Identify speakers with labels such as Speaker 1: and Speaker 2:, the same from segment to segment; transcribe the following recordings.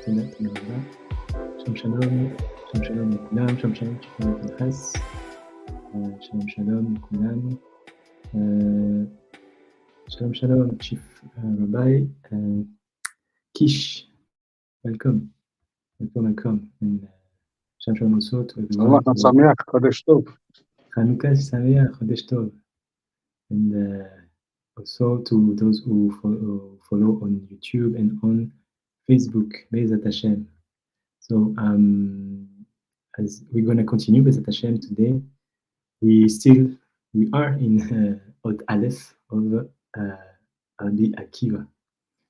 Speaker 1: תודה רבה. שלום לכולם, שלום צ'יפון ופנחס, שלום לכולם, שלום Chief Rabbi Kish, welcome, and שלום also to everyone.
Speaker 2: Sameach, Chodesh Tov.
Speaker 1: Chanukah Sameach, Chodesh Tov, and also to those who follow on YouTube and on Facebook, Be'ezat Hashem. So, as we're going to continue Be'ezat Hashem today, we are in Od Aleph of Rabbi Akiva.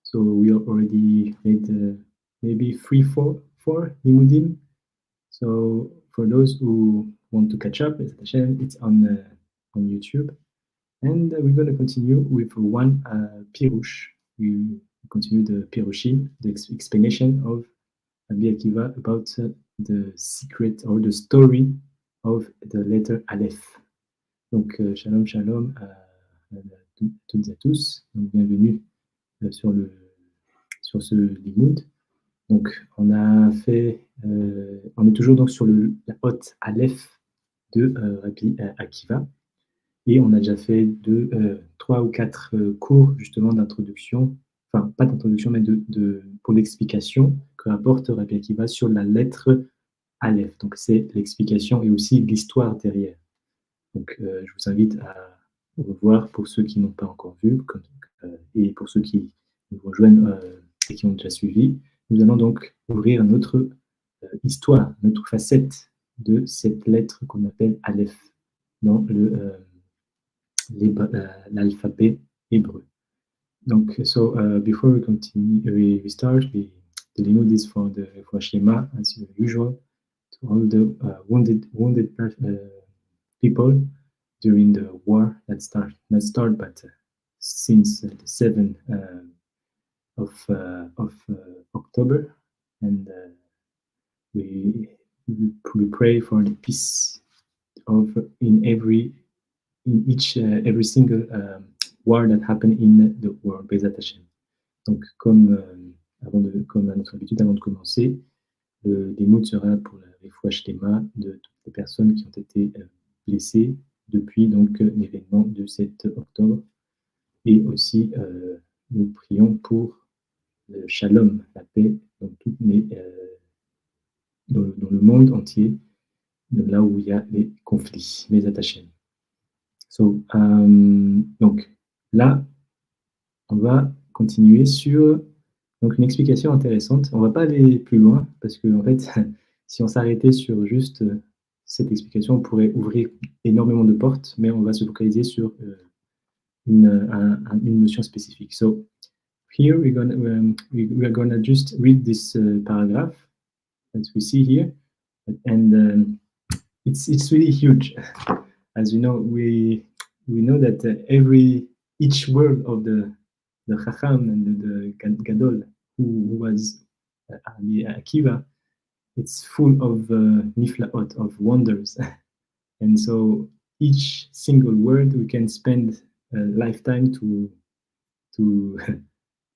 Speaker 1: So we already made maybe 4 limudim. So for those who want to catch up, Be'ezat Hashem, it's on YouTube. And we're going to continue with one pirush. We continue the pirushim, the explanation of Rabbi Akiva about the secret or the story of the letter Aleph. Donc, shalom à toutes et à tous. Donc, bienvenue sur ce limud. Donc, on est toujours donc sur la haute Aleph de Rabbi Akiva. Et on a déjà fait 3 ou 4 cours justement d'introduction, enfin pas d'introduction, mais pour l'explication que rapporte Rabbi Akiva sur la lettre Aleph. Donc c'est l'explication et aussi l'histoire derrière. Donc je vous invite à revoir pour ceux qui n'ont pas encore vu, et pour ceux qui nous rejoignent et qui ont déjà suivi. Nous allons donc ouvrir notre histoire, notre facette de cette lettre qu'on appelle Aleph dans l'alphabet hébreu. Donc, so before we continue, we start, the limud is for the Shema, as usual, to all the wounded people during the war but since the 7th of October, and we pray for the peace every single war that happened in the world, Be'ezat Hashem. Donc, comme à notre habitude, avant de commencer, le limud sera pour la réfoua shlema de toutes les personnes qui ont été blessées depuis donc l'événement de 7 octobre. Et aussi, nous prions pour le shalom, la paix, dans le monde entier, là où il y a les conflits, Be'ezat Hashem. So, donc là, on va continuer sur donc une explication intéressante. On ne va pas aller plus loin parce que en fait, si on s'arrêtait sur juste cette explication pourrait ouvrir énormément de portes, mais on va se focaliser sur une notion spécifique. So here we are gonna just read this paragraph that we see here, and it's really huge. As you know, we know that each word of the Chacham and the Gadol, who was Rabbi Akiva, it's full of niflaot, of wonders. And so each single word we can spend a lifetime to to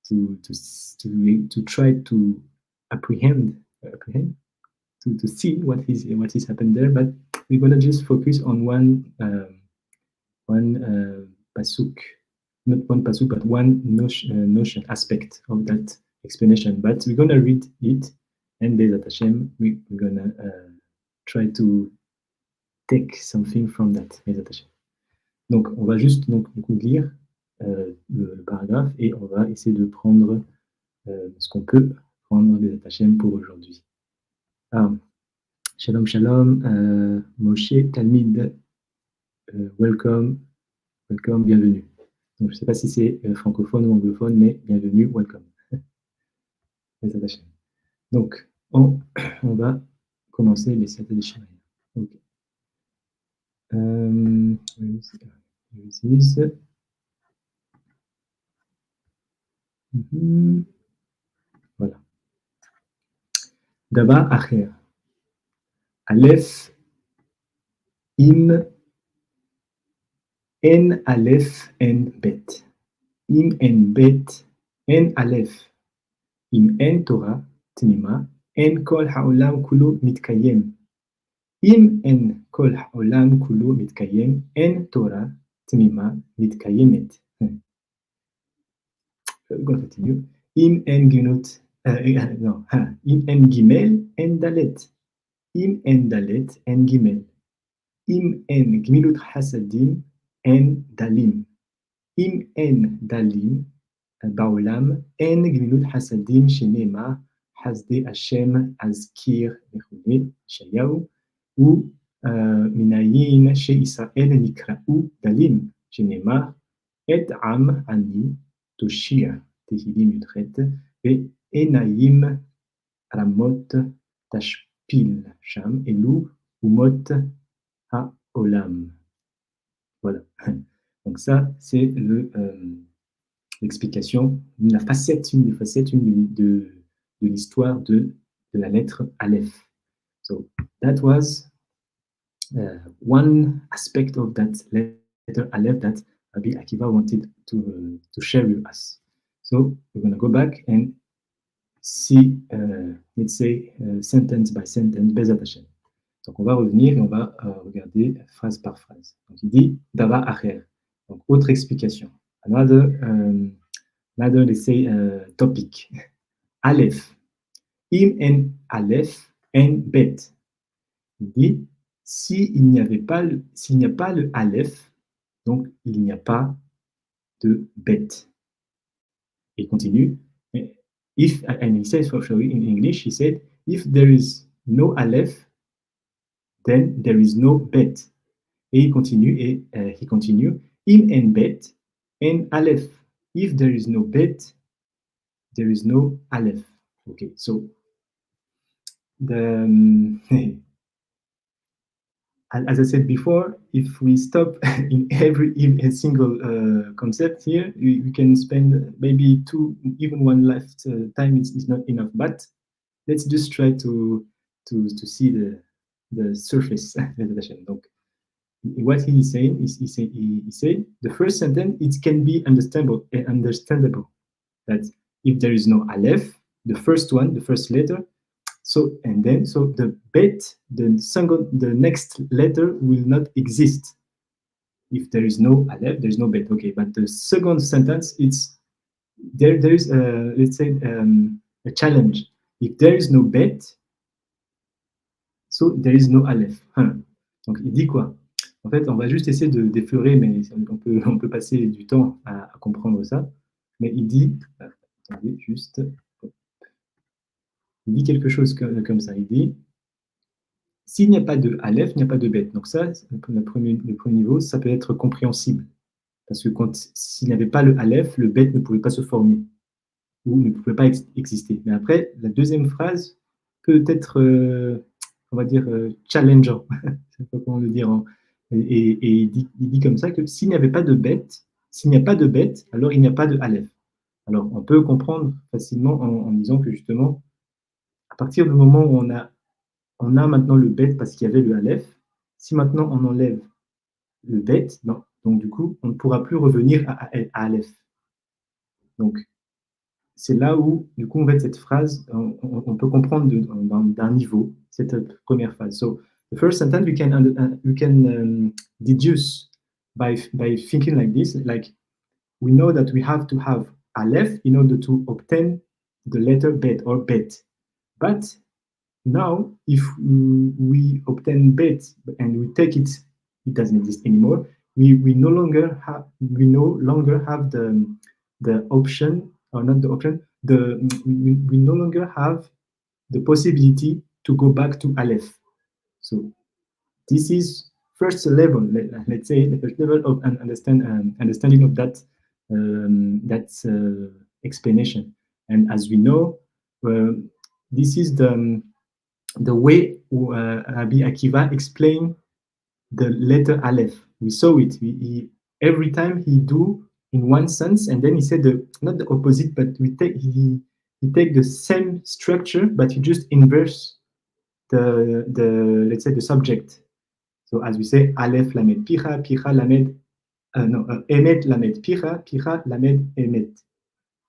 Speaker 1: to try to apprehend to see what is happened there. But we're gonna just focus on one pasuk, not one pasuk, but one notion aspect of that explanation. But we're gonna read it, and Bezat Hashem, we're gonna try to take something from that. Bezat Hashem. Donc, on va juste donc lire le paragraphe et on va essayer de prendre ce qu'on peut prendre Bezat Hashem pour aujourd'hui. Ah, shalom, shalom, Moshe, Talmid, welcome, bienvenue. Donc, je ne sais pas si c'est francophone ou anglophone, mais bienvenue, welcome. Donc, on va commencer les Sata de Shemaya. Okay. Where is this? Voilà. Daba Acher. Aleph, Im, En Aleph, En Bet. Im En Bet, En Aleph. Im En Torah, Tnima, En Kol Ha'olam Kulu Mitkayem. Im En Kol Ha'olam Kulu Mitkayem, En Torah, Tnima, Mitkayemet. Continue. Im En Ginut, no, Im En Gimel, En Dalet. Im En Dalet, En Gimel. Im En Gmilut Hasadim, En Dalim. Im En Dalim, Baolam, En Gmilut Hasadim, Shenema, Hasde Hashem, Azkir, Mechune, Shayahu, ou Minayin, She Israël, Nikra'u, Dalim, Shenema, Et Am, Ani, Toshia, Tehilim Yudret, et Enaim, Ramot, Tashpil, Sham, Elu, Umot, Ha-Olam. Voilà. Donc ça, c'est l'explication, une des facettes de l'histoire de la lettre Aleph. So that was one aspect of that letter Aleph that Rabbi Akiva wanted to share with us. So we're going to go back and see, let's say, sentence by sentence, Bezat Hashem. Donc on va revenir et on va regarder phrase par phrase. Donc il dit Dava Acher. Donc autre explication. Another let's say topic. Aleph. Im en Aleph en Bet. Il dit s'il n'y a pas le Aleph, donc il n'y a pas de Bet. Et il continue. If, and he says for sure in English, he said, if there is no Aleph, then there is no Bet. Et il continue, he continue, Im en Bet, en Aleph. If there is no Bet, there is no Aleph. Okay, so as I said before, if we stop in a single concept here, we can spend maybe even one lifetime is not enough. But let's just try to see the surface. Donc, what he is saying is he said the first sentence, it can be understandable that if there is no Aleph, the first letter, so the Bet, the next letter will not exist. If there is no Aleph, there is no Bet. Okay, but the second sentence, there is let's say a challenge. If there is no Bet, so there is no Aleph. Donc il dit quoi? En fait, on va juste essayer d'effleurer, mais on peut passer du temps à comprendre ça. Mais il dit, attendez, juste, il dit quelque chose comme ça. Il dit, S'il n'y a pas de Aleph, il n'y a pas de Bet. Donc ça, le premier niveau, ça peut être compréhensible. Parce que s'il n'y avait pas le Aleph, le Bet ne pouvait pas se former ou ne pouvait pas exister. Mais après, la deuxième phrase peut être, on va dire, challengeant. Je ne sais pas comment le dire. Et il dit comme ça que s'il n'y avait pas de bête, s'il n'y a pas de bête, alors il n'y a pas de Aleph. Alors, on peut comprendre facilement en disant que justement, à partir du moment où on a maintenant le bête parce qu'il y avait le Aleph, si maintenant on enlève le bête, non, donc du coup, on ne pourra plus revenir à Aleph. Donc, c'est là où, du coup, en fait, cette phrase, on peut comprendre d'un niveau cette première phrase. So, the first sentence we can deduce by thinking like this, like we know that we have to have Aleph in order to obtain the letter Bet or Bet. But now, if we obtain Bet and we take it, it doesn't exist anymore. We no longer have the option, or not the option, we no longer have the possibility to go back to Aleph. So this is first level, let's say the first level of an understanding of that explanation. And as we know, this is the way Rabbi Akiva explained the letter Aleph. We saw it. Every time he do in one sense, and then he said not the opposite, but he take the same structure, but he just inverse the let's say the subject. So as we say, Aleph Lamed Picha, Picha Lamed Emet Lamed Picha, Picha Lamed Emet.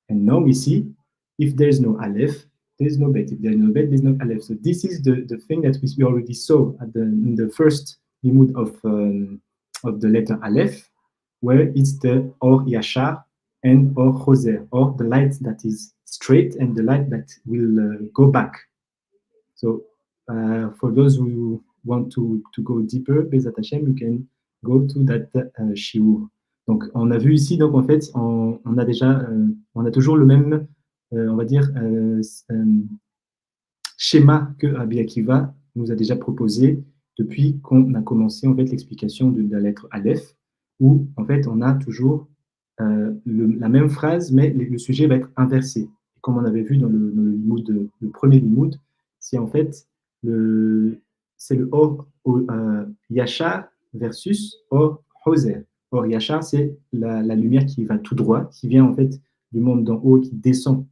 Speaker 1: And now we see if there's no Aleph, there's no Bet. If there's no Bet, there's no Aleph. So this is the thing that we already saw in the first limud of the letter Aleph, where it's the Or Yashar and Or Choser, or the light that is straight and the light that will go back. So for those who want to go deeper, Bezat Hashem, you can go to that shiur. Donc, on a vu ici, donc en fait, on a déjà, on a toujours le même, on va dire, schéma que Rabbi Akiva nous a déjà proposé depuis qu'on a commencé en fait l'explication de la lettre Aleph, où en fait on a toujours la même phrase, mais le sujet va être inversé. Et comme on avait vu dans le premier limoud, c'est en fait c'est le Or Yashar versus Or Hoser. Or Yashar, c'est la lumière qui va tout droit, qui vient en fait du monde d'en haut, qui descend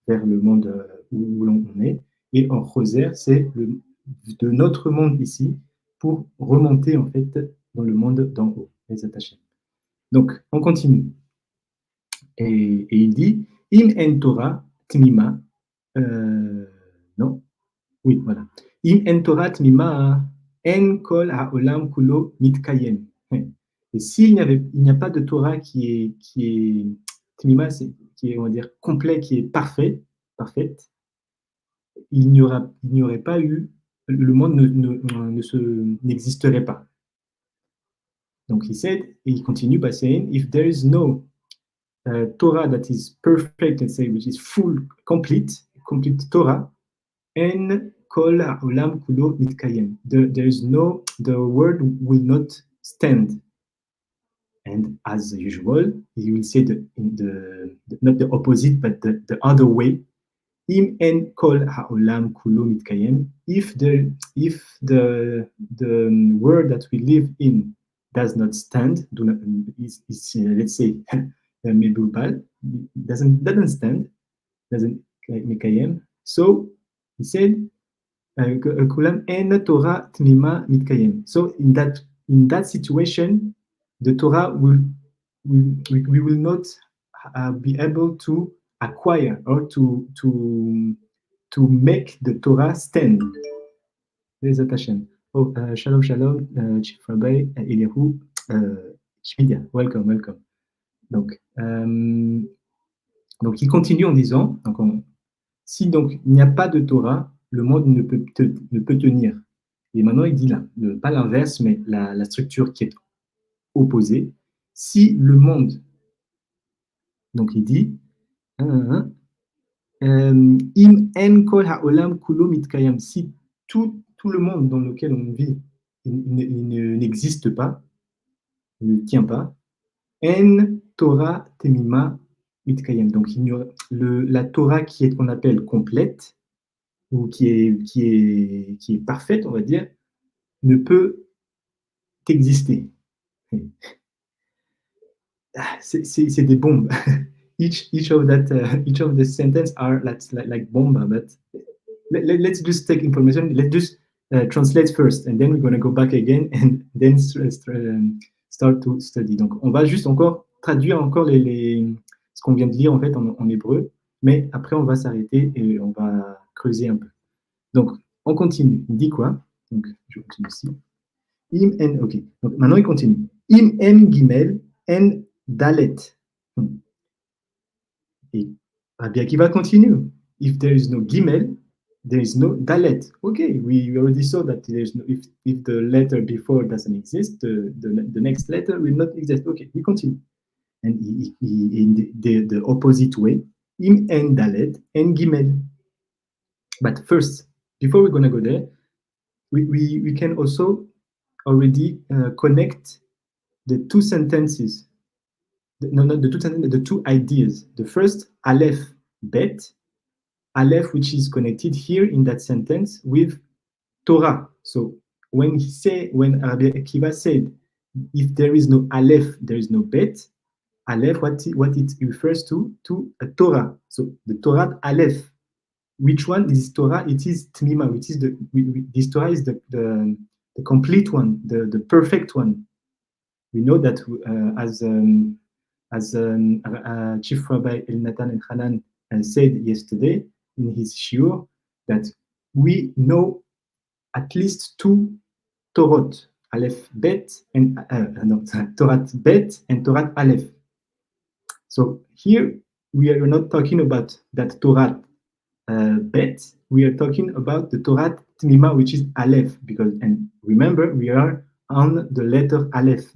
Speaker 1: vers le monde où l'on est. Et Or Hoser, c'est de notre monde ici pour remonter en fait dans le monde d'en haut, les attachés. Donc, on continue. Et il dit Im en Torah tmima. Non, oui, voilà. Im en Torah tmima en kol haolam kulo mitkayem. Et s'il n'y a pas de Torah qui est tmima, qui est, on va dire, complet, qui est parfaite, il n'y aurait pas eu, le monde n'existerait pas. Donc, il continue by saying, if there is no Torah that is perfect, let's say, which is complete Torah, en kol ha'olam kulo mitkayem. There is no, the word will not stand. And as usual, he will say not the opposite, but the other way. Im en kol ha'olam kulo mitkayem. If the word that we live in does not stand, is let's say mebubal, doesn't stand, doesn't mikayem. So he said, kulam en Torah tmima mitkayem. So in that situation, the Torah we will not be able to acquire or to make the Torah stand. Bezat Hashem. Oh, shalom, Chief Rabbi Eliyahu Shmidia. Welcome. Donc, il continue en disant, si donc il n'y a pas de Torah, le monde ne peut tenir. Et maintenant, il dit là, pas l'inverse, mais la structure qui est opposée. Si le monde, donc il dit, im en kol ha'olam kulo mitkayam, si tout tout le monde dans lequel on vit, il n'existe pas, il ne tient pas. En Torah temima mitkayem. Donc, la Torah qui est qu'on appelle complète, ou qui est parfaite, on va dire, ne peut exister. C'est des bombes. each of the sentence are like bomba, but let's just take information. Let's just translate first, and then we're going to go back again, and then start to study. Donc, on va juste encore traduire encore ce qu'on vient de lire en fait en hébreu, mais après on va s'arrêter et on va creuser un peu. Donc, on continue. Il dit quoi? Donc, je continue ici. Im en, ok. Donc, maintenant il continue. Im en gimel en dalet. Et Rabbi Akiva continue. If there is no gimel, there is no dalet. Okay, we already saw that there's no, if the letter before doesn't exist, the next letter will not exist. Okay, we continue. And in the opposite way, im en dalet en gimel. But first, before we're going to go there, we can also already connect the two sentences. Not the two sentences, the two ideas. The first, Aleph, Bet, Aleph, which is connected here in that sentence with Torah. So when Rabbi Akiva said, if there is no Aleph, there is no Bet, Aleph, what it refers to a Torah. So the Torah Aleph. Which one is Torah? It is Tmima, which is this Torah is the complete one, the perfect one. We know that as Chief Rabbi Elnatan Elchanan said yesterday in his shiur, that we know at least two Torot, Aleph Bet and Torat Bet and Torat Aleph. So here we are not talking about that Torah Bet. We are talking about the Torah Tmima, which is Aleph, because, and remember, we are on the letter Aleph,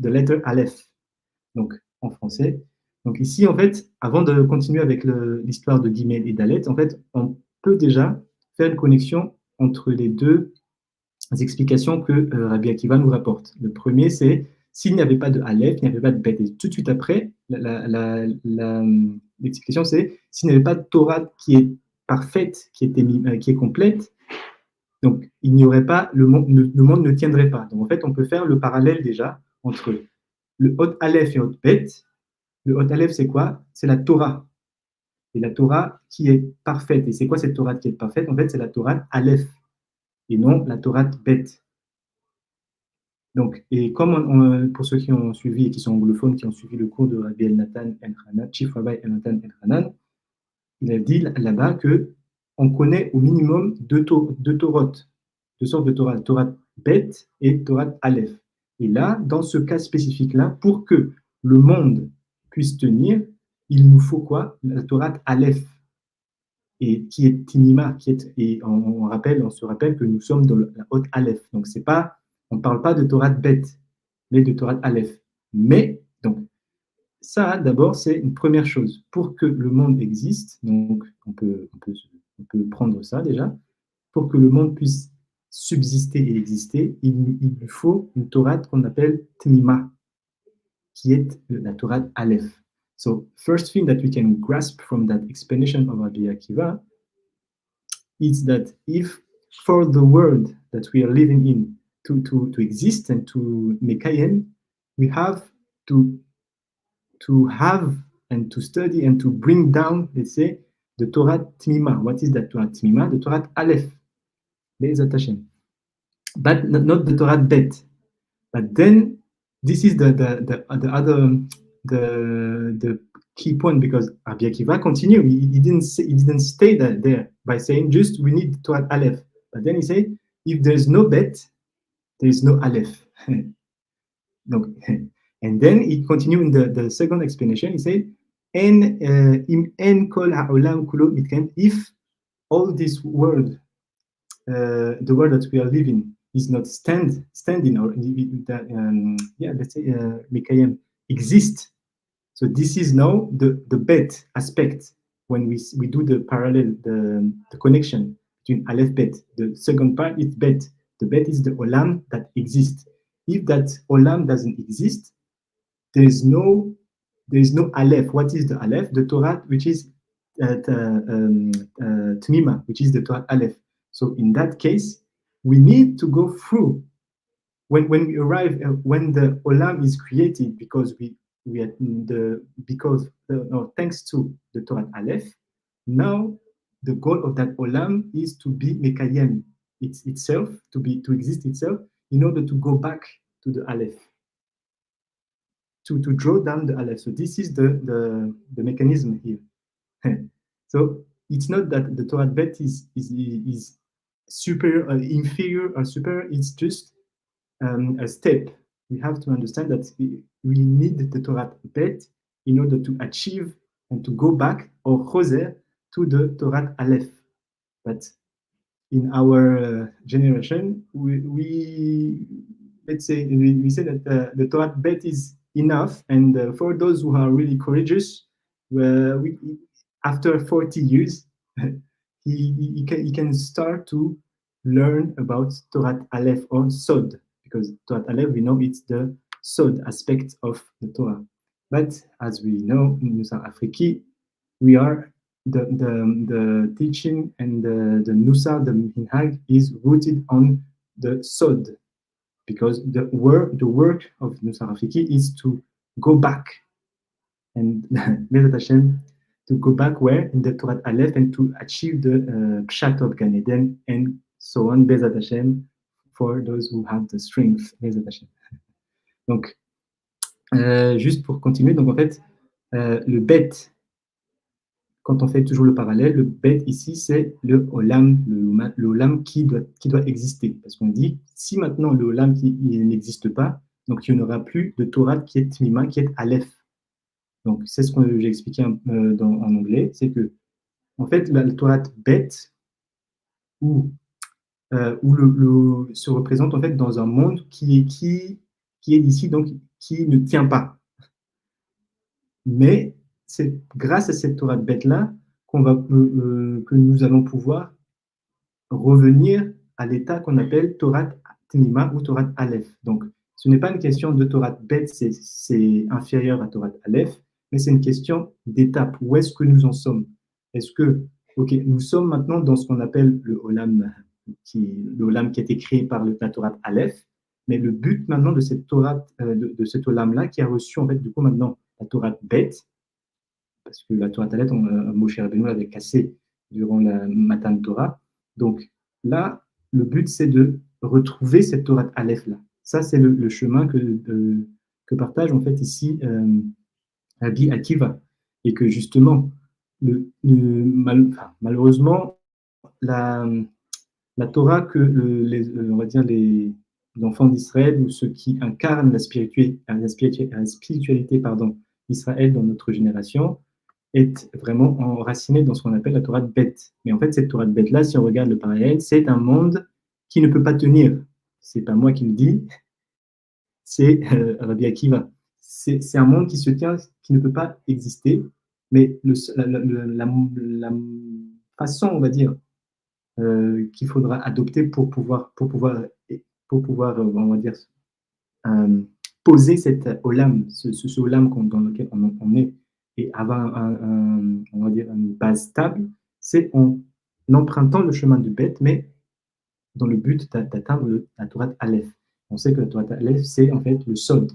Speaker 1: donc en français. Donc ici, en fait, avant de continuer avec l'histoire de Gimel et d'Alet, en fait, on peut déjà faire une connexion entre les deux explications que Rabbi Akiva nous rapporte. Le premier, c'est s'il n'y avait pas de Aleph, il n'y avait pas de Bet. Et tout de suite après, l'explication, c'est s'il n'y avait pas de Torah qui est parfaite, qui est complète, donc il n'y aurait pas, le monde ne tiendrait pas. Donc en fait, on peut faire le parallèle déjà entre le Hot Aleph et Hot Bet. Le Hot Aleph, c'est quoi? C'est la Torah. C'est la Torah qui est parfaite. Et c'est quoi cette Torah qui est parfaite? En fait, c'est la Torah Aleph et non la Torah Bet. Donc, et comme pour ceux qui ont suivi et qui sont anglophones, qui ont suivi le cours de Rabbi Elnatan Elchanan, Chief Rabbi Elnatan Elchanan, il a dit là-bas qu'on connaît au minimum deux sortes de Torah, Torah Bet et Torah Aleph. Et là, dans ce cas spécifique-là, pour que le monde puisse tenir, il nous faut quoi? La Torah Aleph, et qui est Tinima, et on se rappelle que nous sommes dans la haute Aleph. Donc c'est pas, on ne parle pas de Torah Bet, mais de Torah Aleph. Mais donc ça, d'abord, c'est une première chose. Pour que le monde existe, donc on peut prendre ça déjà, pour que le monde puisse subsister et exister, il lui faut une Torah qu'on appelle Tmima, qui est la Torah Aleph. So, first thing that we can grasp from that explanation of Rabbi Akiva is that if for the world that we are living in to exist and to mekayem, we have to have and to study and to bring down, let's say, the Torah Tmima. What is that Torah Tmima? The Torah Aleph, Be'ezat Hashem. But not the Torah Bet. But then this is the other the key point, because Rabbi Akiva continued. He didn't stay there by saying just we need Torah Aleph. But then he said, if there is no Bet, there is no Aleph. And then he continued in the second explanation. He said, if all this world, the world that we are living, is not standing, or let's say Mikayem exist. So this is now the bet aspect when we do the parallel, the connection between Aleph Bet. The second part is bet. The bet is the olam that exists. If that olam doesn't exist, there is no aleph. What is the aleph? The Torah, which is tmima, which is the Torah aleph. So in that case, we need to go through when we arrive when the olam is created because we are the because no, thanks to the Torah aleph. Now the goal of that olam is to be mekayem itself, to exist itself in order to go back to the aleph, to draw down the aleph. So this is the mechanism here. So it's not that the Torah bet is superior, inferior, or superior. It's just a step. We have to understand that we need the Torah bet in order to achieve and to go back or choser to the Torah aleph. But in our generation, we let's say we say that the Torah bet is enough, and for those who are really courageous, after 40 years, he can start to learn about Torah Aleph or Sod, because Torah Aleph, we know it's the Sod aspect of the Torah. But as we know in Nusar Afriki, we are the teaching and the Nusar, the Minhag, is rooted on the Sod, because the work of Nusar Afriki is to go back and Bezat Hashem, to go back where in the Torah Aleph and to achieve the Pshat of Gan Eden and so on, Bezat Hashem, for those who have the strength, Bezat Hashem. Donc, juste pour continuer, donc en fait, le bet, quand on fait toujours le parallèle, le bet ici, c'est le olam, le olam qui doit exister. Parce qu'on dit, si maintenant le olam n'existe pas, donc il n'y aura plus de Torah qui est Tmima, qui est Aleph. Donc, c'est ce que j'ai expliqué en anglais, c'est que, en fait, la Torah bête, où se représente en fait dans un monde qui est ici, donc qui ne tient pas. Mais c'est grâce à cette Torah bête-là que nous allons pouvoir revenir à l'état qu'on appelle Torah Tmima ou Torah Aleph. Donc, ce n'est pas une question de Torah bête, c'est inférieur à Torah Aleph, mais c'est une question d'étape. Où est-ce que nous en sommes? Est-ce que, ok, nous sommes maintenant dans ce qu'on appelle le olam qui a été créé par la Torah Aleph, mais le but maintenant de cette Torah, de cet olam-là, qui a reçu en fait du coup maintenant la Torah bête, parce que la Torah Aleph, Moshe Rabbeinu l'avait cassé durant la Matan Torah. Donc là, le but c'est de retrouver cette Torah Aleph-là. Ça, c'est le chemin que partage en fait ici Rabbi Akiva. Et que justement, malheureusement, la Torah que on va dire les enfants d'Israël ou ceux qui incarnent la spiritualité d'Israël dans notre génération est vraiment enraciné dans ce qu'on appelle la Torah de bête. Mais en fait, cette Torah de bête-là, si on regarde le parallèle, c'est un monde qui ne peut pas tenir. C'est pas moi qui le dis, c'est Rabbi Akiva. C'est un monde qui se tient, qui ne peut pas exister, mais la façon, on va dire, qu'il faudra adopter pour pouvoir on va dire, poser cette olam, ce olam dans lequel on est, et avoir on va dire une base stable, c'est en empruntant le chemin du bête, mais dans le but d'atteindre la Torah Aleph. On sait que la Torah Aleph, c'est en fait le sod.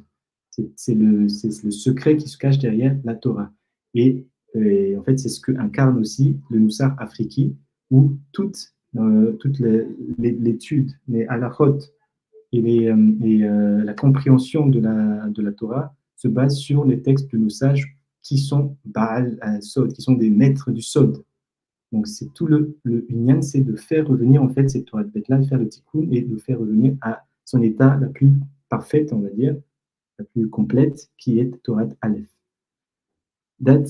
Speaker 1: C'est le secret qui se cache derrière la Torah. Et en fait, c'est ce que incarne aussi le Nusar Afriki, où toute l'étude, les halachot et la compréhension de la Torah se base sur les textes de nos sages qui sont Baal Sod, qui sont des maîtres du Sod. Donc, c'est tout le Inyan, c'est de faire revenir en fait cette Torah de bête-là, de faire le tikkun et de le faire revenir à son état la plus parfaite, on va dire, la plus complète, qui est Torah Aleph. Donc,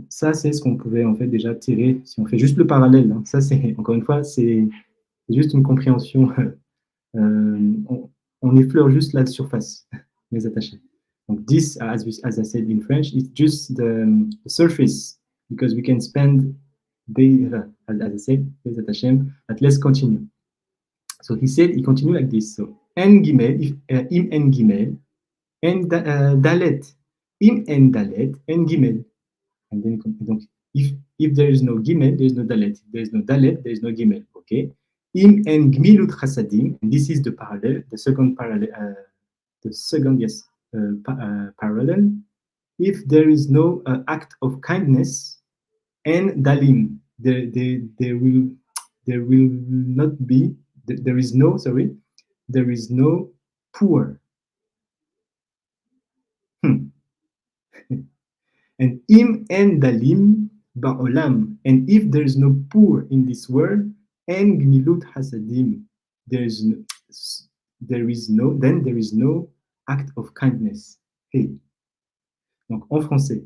Speaker 1: ça, c'est ce qu'on pouvait en fait déjà tirer si on fait juste le parallèle. Hein. Ça, c'est encore une fois, c'est juste une compréhension. On effleure juste la surface, les attachés. Donc, this, as I said in French, is just the surface, because we can spend days, as I said, les attachés. But let's continue. So he said, he continued like this. So en gimel, if im en gimel, en dalet, im en dalet, en gimel. And then donc, if there is no gimel, there is no dalet. If there is no dalet, there is no gimel. Okay. Im en gmilut chasadim, and this is the parallel, the second parallel, parallel. If there is no act of kindness and dalim, there will not be, there is no, sorry, there is no poor. And im en dalim ba'olam, and if there is no poor in this world, en gmilut hasadim, there is no, then there is no act of kindness. Hey. Donc en français,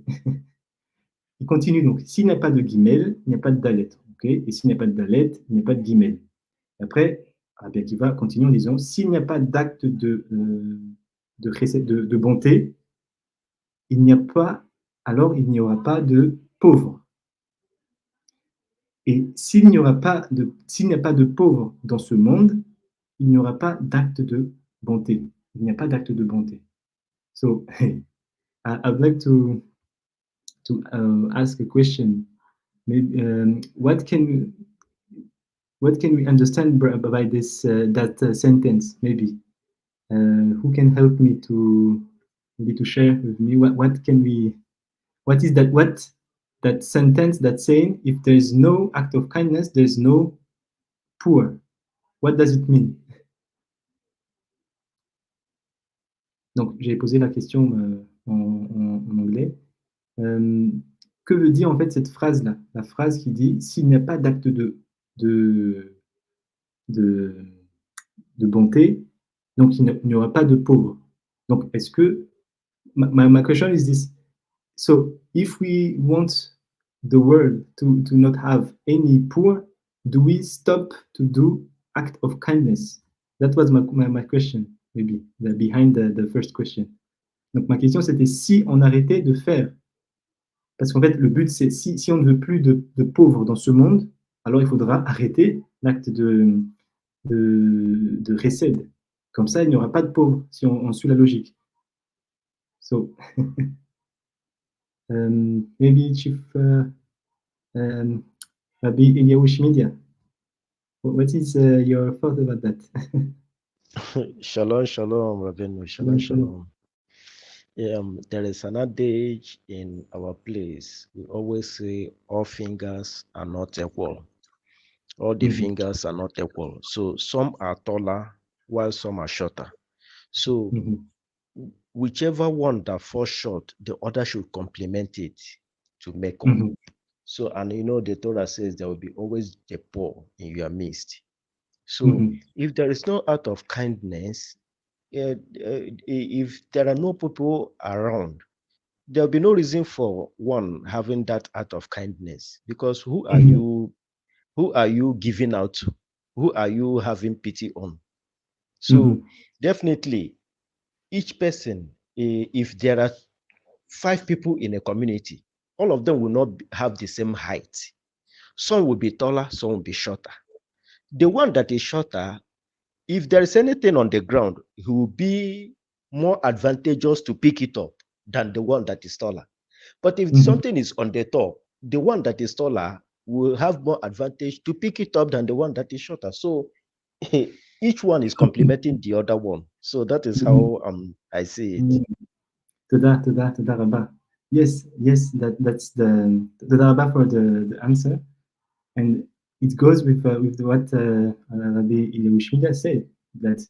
Speaker 1: il continue donc, s'il n'y a pas de guimel, il n'y a pas de dalet, ok? Et s'il n'y a pas de dalet, il n'y a pas de guimel. Après, Rabbi Akiva continue en disant, s'il n'y a pas d'acte de bonté, alors il n'y aura pas de pauvre. Et s'il n'y a pas de pauvre dans ce monde, il n'y aura pas d'acte de bonté. Il n'y a pas d'acte de bonté. So, I'd like to ask a question. Maybe, what can we understand by this sentence? Maybe who can help me to share with me what is that sentence that's saying if there is no act of kindness, there is no poor. What does it mean? Donc j'ai posé la question en anglais. Que veut dire en fait cette phrase-là? La phrase qui dit s'il n'y a pas d'acte de bonté, donc il n'y aura pas de pauvre. Donc est-ce que my question is this: so if we want the world to not have any poor, do we stop to do act of kindness? That was my question, maybe behind the first question. Donc ma question c'était si on arrêtait de faire. Parce qu'en fait, le but, c'est si on ne veut plus de pauvres dans ce monde, alors il faudra arrêter l'acte de récède. Comme ça, il n'y aura pas de pauvres, si on suit la logique. So, maybe Chief Rabbi Eliyahu, what is your thought about that?
Speaker 2: Shalom, shalom, Rabbeinu, shalom. There is an adage in our place. We always say all fingers are not equal. All the fingers are not equal. So some are taller while some are shorter. So whichever one that falls short, the other should complement it to make up. So, and the Torah says there will be always the poor in your midst. So if there is no act of kindness, if there are no people around, there'll be no reason for one having that act of kindness, because who are you giving out to? Who are you having pity on? So definitely each person, if there are 5 people in a community, all of them will not have the same height. Some will be taller, some will be shorter. The one that is shorter, if there is anything on the ground, he will be more advantageous to pick it up than the one that is taller. But if something is on the top, the one that is taller will have more advantage to pick it up than the one that is shorter. So each one is complementing the other one. So that is how I see it.
Speaker 1: Toda Rabba. Yes, that's the Rabba for the answer. And it goes with what Rabbi Eliyahu said, that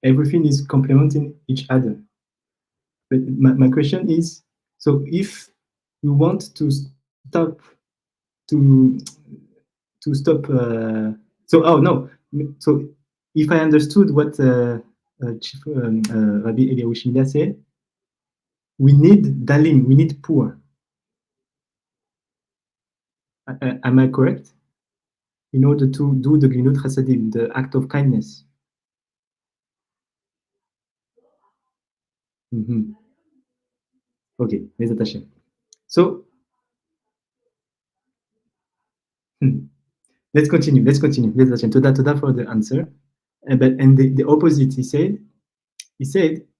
Speaker 1: everything is complementing each other. But my question is, so if we want to stop so if I understood what Chief Rabbi Eliyahu said, we need dalim, we need poor. Am I correct? In order to do the Glinut Chasadim, the act of kindness. Okay, Bezat Hashem. So, let's continue. Bezat Hashem. Toda for the answer. and the opposite, he said,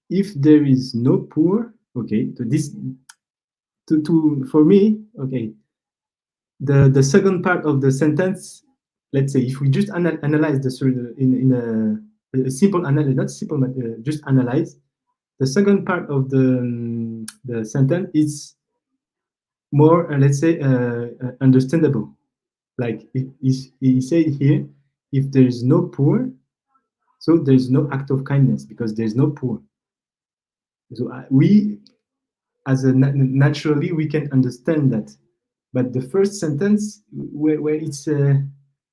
Speaker 1: if there is no poor, okay, for me, okay, the second part of the sentence, let's say, if we just analyze in a simple analysis, not simple, but just analyze, the second part of the sentence is more, let's say, understandable. Like he said here, if there is no poor, so there is no act of kindness because there is no poor. So we, as a naturally, we can understand that. But the first sentence, where it's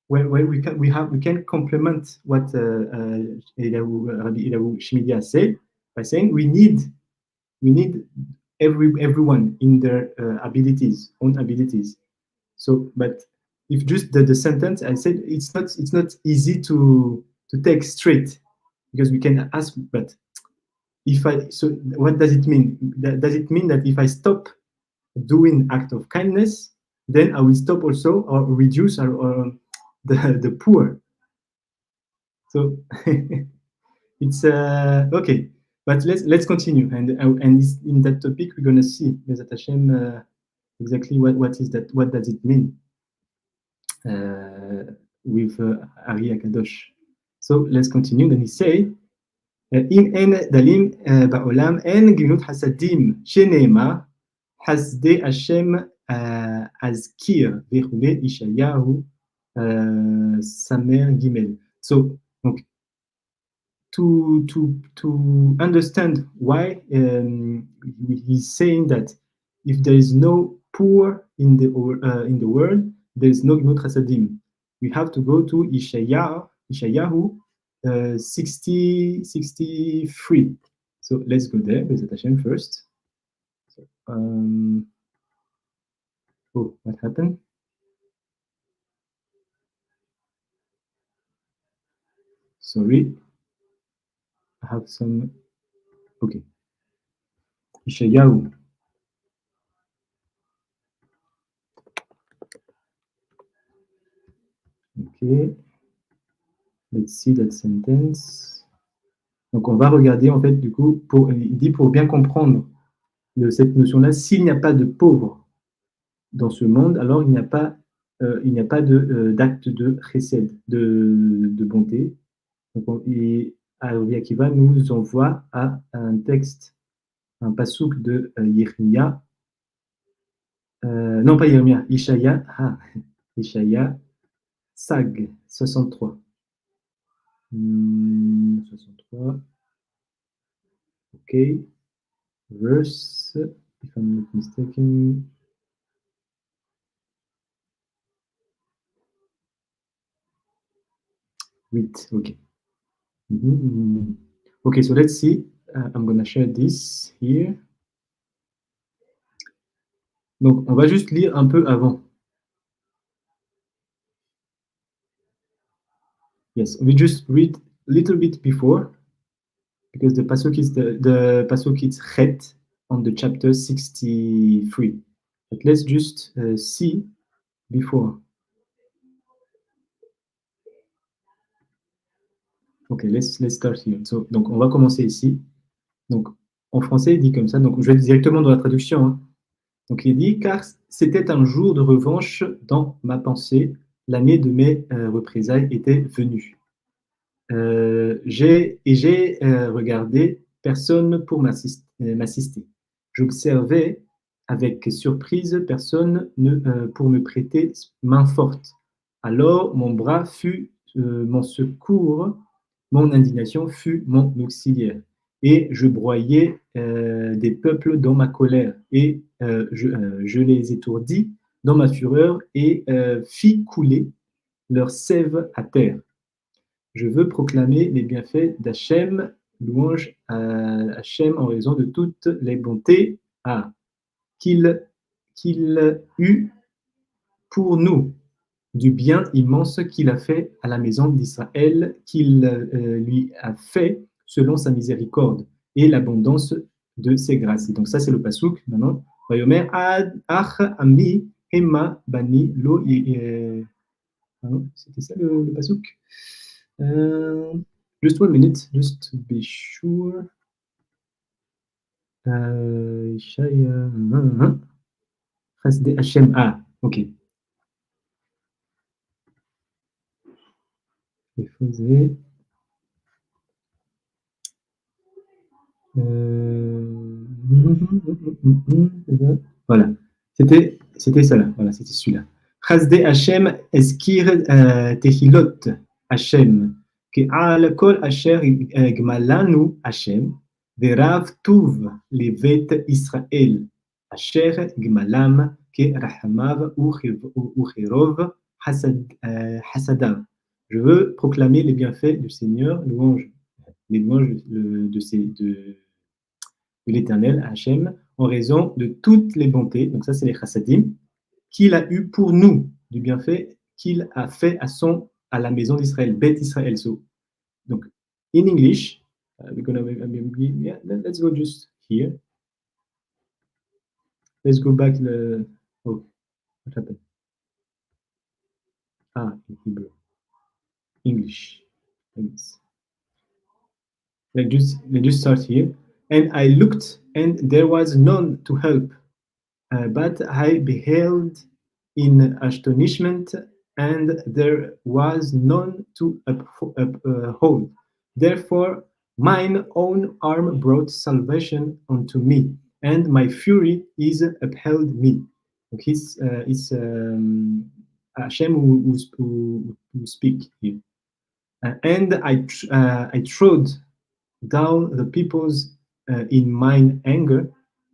Speaker 1: where we can complement what Rabbi Shmidia said by saying we need everyone in their own abilities. So, but if just the sentence I said, it's not easy to take straight because we can ask, but so what does it mean? Does it mean that if I stop doing act of kindness, then I will stop also or reduce or the poor? So it's okay, but let's continue, and in that topic we're gonna see Bezat Hashem exactly what is that, what does it mean with Ari Akadosh. So let's continue. Then he say, אם אין דלים בעולם, אין גמילות חסדים, שנאמר, חסדי השם אזכיר, וכולי, ישעיהו סמר ג'. So, donc, to understand why he's saying that if there is no poor in the world, there is no gemilut chasadim. We have to go to Yeshayahu 63. So let's go there. Bezat Hashem first. So, oh, what happened? Sorry, I have some. Okay, Yeshayahu. Okay, let's see that sentence. Donc on va regarder en fait du coup, il dit pour bien comprendre cette notion-là, s'il n'y a pas de pauvres dans ce monde, alors il n'y a pas d'acte de chesed, de bonté. Donc Rabbi Akiva nous envoie à un texte, un pasouk de Yirmiya, non pas Yirmiya, Yishaya Sag 63. 63. Ok. Verse, if I'm not mistaken. Okay. Okay, so let's see. I'm gonna share this here. Donc, on va juste lire un peu avant. Yes, we just read a little bit before because the pasuk is the pasuk is Chet on the chapter 63. But let's just see before. Ok, let's start here. So, donc, on va commencer ici. Donc, en français, il dit comme ça. Donc, je vais directement dans la traduction. Hein. Donc, il dit, car c'était un jour de revanche dans ma pensée. L'année de mes représailles était venue. J'ai regardé personne pour m'assister. J'observais avec surprise personne pour me prêter main forte. Alors, mon bras fut mon secours. Mon indignation fut mon auxiliaire, et je broyais des peuples dans ma colère, et je les étourdis dans ma fureur, et fis couler leur sève à terre. Je veux proclamer les bienfaits d'Hachem, louange à Hachem en raison de toutes les bontés qu'il eut pour nous, du bien immense qu'il a fait à la maison d'Israël, qu'il lui a fait selon sa miséricorde et l'abondance de ses grâces. Et donc ça, c'est le pasouk maintenant. Vayomer ach ami hema bani lo. C'était ça le pasouk. Just 1 minute, just to be sure. Yishai Chasdei Hashem. Ah, ok. Il faisait. Voilà. C'était ça là. Voilà, c'était celui-là. Chasdei Hashem eskir tehilot Hashem. Ke'al kol asher gmalanu Hashem. Verav tuv levet Israël. Asher gmalam ke'rahamav uchirov hasadav. Je veux proclamer les bienfaits du Seigneur, les louanges de l'Éternel, Hachem, en raison de toutes les bontés, donc ça c'est les chassadim, qu'il a eu pour nous, du bienfait qu'il a fait à la maison d'Israël, Beth Israël. So, donc, in English, let's go just here. Let's go back. Oh, what happened? Ah, in Hebrew. English. Thanks. Let's just start here. And I looked, and there was none to help. But I beheld in astonishment, and there was none to uphold. Therefore, mine own arm brought salvation unto me, and my fury is upheld me. It's Hashem who speak here. And I trod down the peoples in mine anger,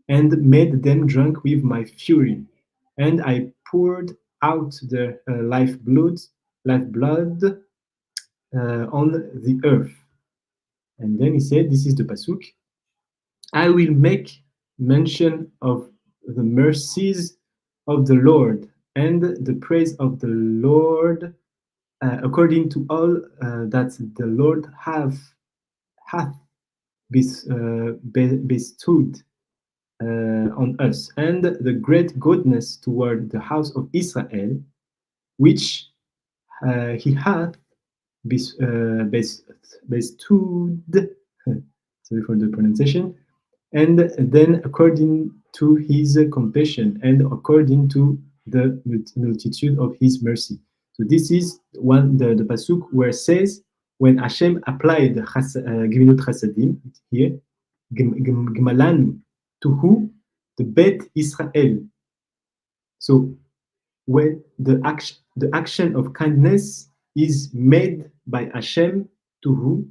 Speaker 1: and made them drunk with my fury. And I poured out their lifeblood on the earth. And then he said, this is the pasuk, I will make mention of the mercies of the Lord and the praise of the Lord according to all that the Lord hath bestowed on us, and the great goodness toward the house of Israel, which he hath bestowed, sorry for the pronunciation, and then according to his compassion and according to the multitude of his mercy. So this is the pasuk where it says, when Hashem applied Gevinut Chasadim here, Gmalanu, to who? The Bet Israel. So when the action of kindness is made by Hashem to who?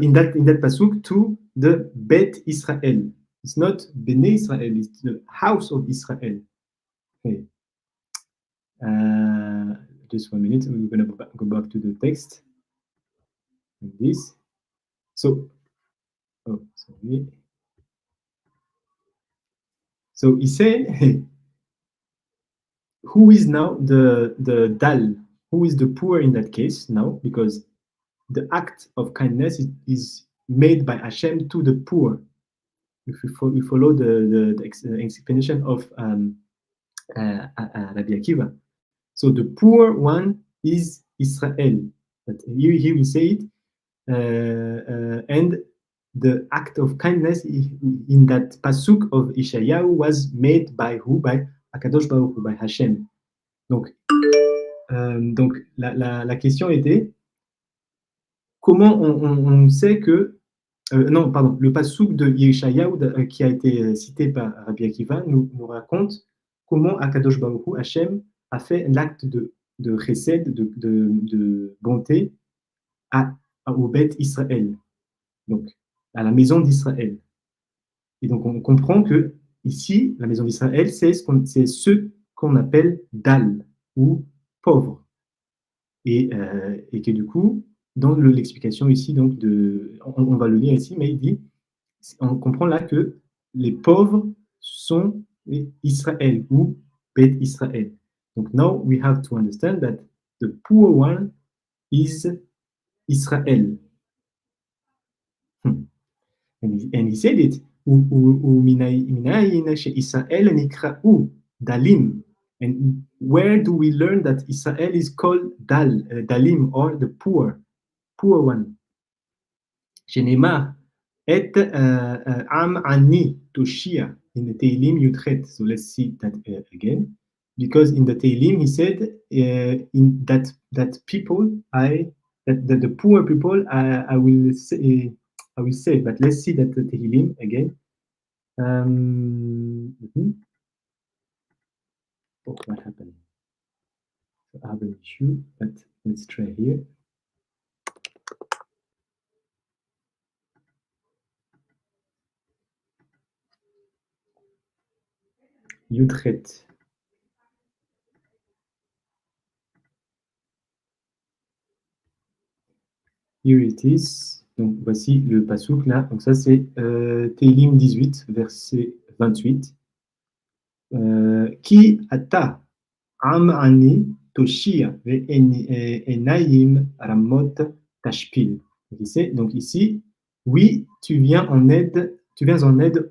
Speaker 1: In that pasuk, to the Bet Israel. It's not Bnei Israel, it's the house of Israel. Okay. Just 1 minute, we're going to go back to the text. Like this. So, oh, sorry. So he said, who is now the dal? Who is the poor in that case now? Because the act of kindness is made by Hashem to the poor. If we follow the explanation of Rabbi Akiva. So the poor one is Israel. But here we say it. And the act of kindness in that pasuk of Ishayahu was made by who? By Akadosh Baruch Hu, by Hashem. Donc la question était, comment on sait que non, pardon, le pasuk de Yeshayahu qui a été cité par Rabbi Akiva nous raconte comment Akadosh Baruch Hu, Hashem, a fait l'acte de chesed, de bonté au Beth Israël, donc à la maison d'Israël. Et donc on comprend que ici, la maison d'Israël, c'est ce qu'on appelle dal ou pauvre, et que du coup, dans l'explication ici, donc on va le lire ici, mais il dit, on comprend là que les pauvres sont Israël ou Beth Israël. Donc now we have to understand that the poor one is Israel. And he said it. Minayin she'Israel nikra'u dalim And where do we learn that Israel is called Dalim, or the poor one? שנאמר, את עם עני תושיע, in the Tehillim Yudchet. So let's see that again. Because in the Tehillim he said in that people that the poor people I will say, but let's see that the Tehillim again. Oh, what happened? So I have an issue, but let's try here. Yudchet. Here it is. Donc voici le pasouk là. Donc ça c'est Tehillim 18, verset 28. Ki ata am ani toshia ve enayim ramot tashpil. Donc ici, oui, tu viens en aide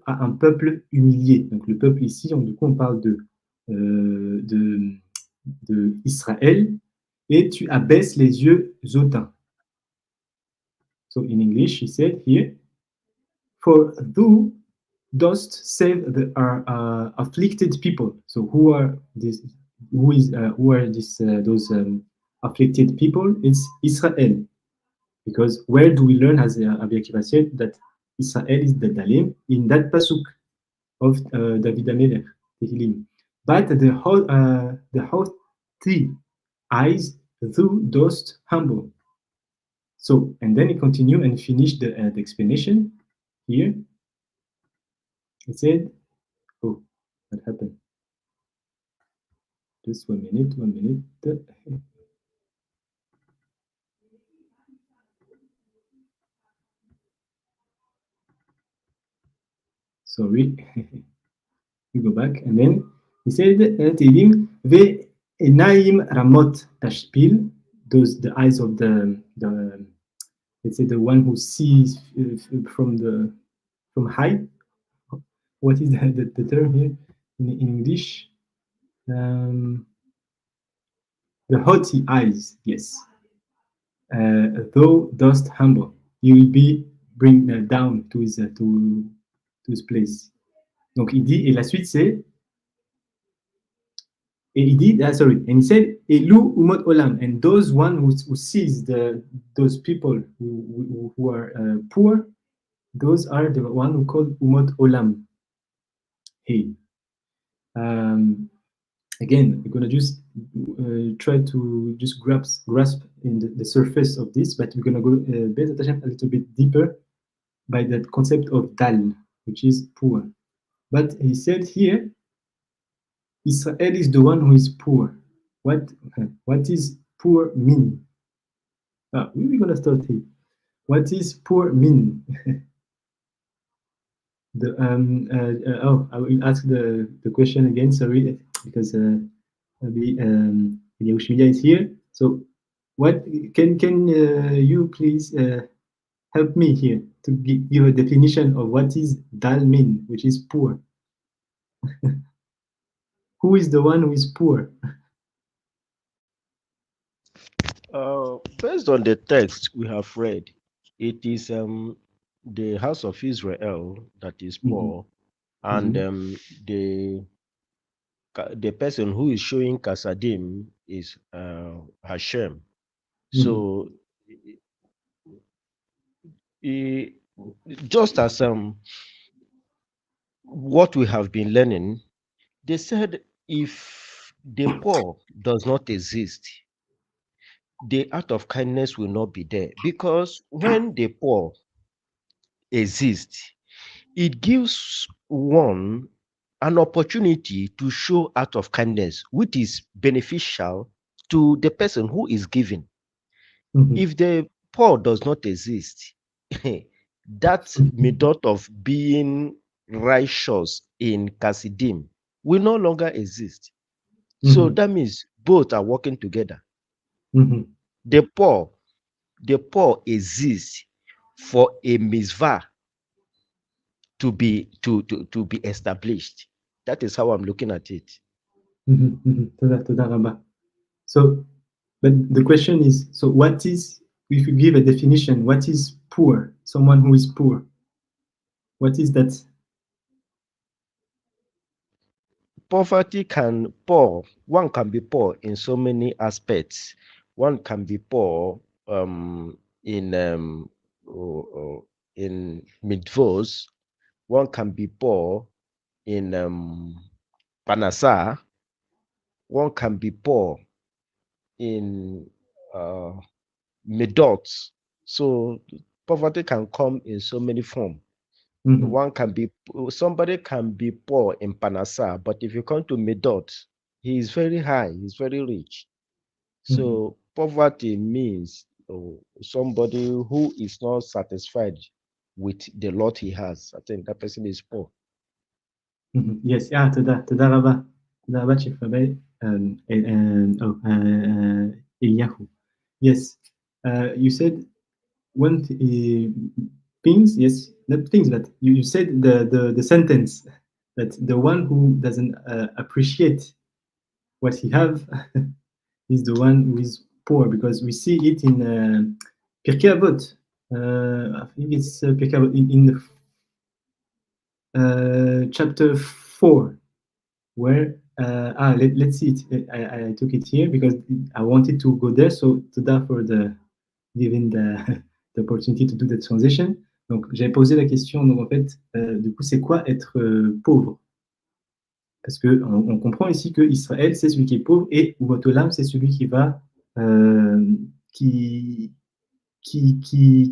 Speaker 1: à un peuple humilié. Donc le peuple ici, du coup on parle de Israël, et tu abaisses les yeux hautains. So in English, he said here, for thou dost save the afflicted people. So who are these? Who are those afflicted people? It's Israel. Because where do we learn, as Rabbi Akiva said, that Israel is the Dalim in that pasuk of David HaMelech, Tehillim. But the haughty eyes thou dost humble. So, and then he continue and finish the explanation here. He said, oh, what happened? Just 1 minute, 1 minute. Sorry. We go back, and then he said, Tehillim ve enayim ramot tashpil, those the eyes of the let's say the one who sees from high. What is the term here in English? The haughty eyes, yes. Thou dost humble, you will be bring down to his place. Donc il dit, et la suite c'est, et il dit, sorry, and he said, Elu umot olam, and those one who sees those people who are poor, those are the one who called umot olam. Hey, again, we're gonna just try to just grasp in the surface of this, but we're gonna go pay attention a little bit deeper by that concept of dal, which is poor. But he said here, Israel is the one who is poor. What is poor mean? We're gonna start here. What is poor mean? I will ask the question again. Sorry, because maybe Yehushua is here. So, what can you please help me here to give a definition of what is dal mean, which is poor? Who is the one who is poor?
Speaker 2: Based on the text we have read, it is the house of Israel that is poor, and the person who is showing Kasadim is Hashem. So, just as what we have been learning, they said if the poor does not exist, the act of kindness will not be there, because when the poor exist, it gives one an opportunity to show act of kindness, which is beneficial to the person who is giving. If the poor does not exist, that method of being righteous in Kasidim will no longer exist. So that means both are working together. The poor exist for a mitzvah to be established. That is how I'm looking at it.
Speaker 1: Toda Rabbi. So, but the question is, so what is, if you give a definition, what is poor? Someone who is poor. What is that?
Speaker 2: Poverty one can be poor in so many aspects. One can be poor in mitzvos. One can be poor in panasa. One can be poor in midot. So poverty can come in so many forms. Somebody can be poor in panasa, but if you come to midot, he is very high, he's very rich. So poverty means somebody who is not satisfied with the lot he has. I think that person is poor.
Speaker 1: Yes, תודה רבה. תודה רבה, Chief Rabbi. Eliyahu. Yes, you said one things, yes, not things, but you said the sentence that the one who doesn't appreciate what he have is the one who is poor, because we see it in Pirkei Avot. I think it's Pirkei Avot in chapter 4, where let's see it. I took it here because I wanted to go there, so today for giving the opportunity to do the transition. Donc j'avais posé la question, donc en fait, du coup, c'est quoi être pauvre? Parce que on comprend ici que Israël, c'est celui qui est pauvre, et Ubotolam, c'est celui qui va qui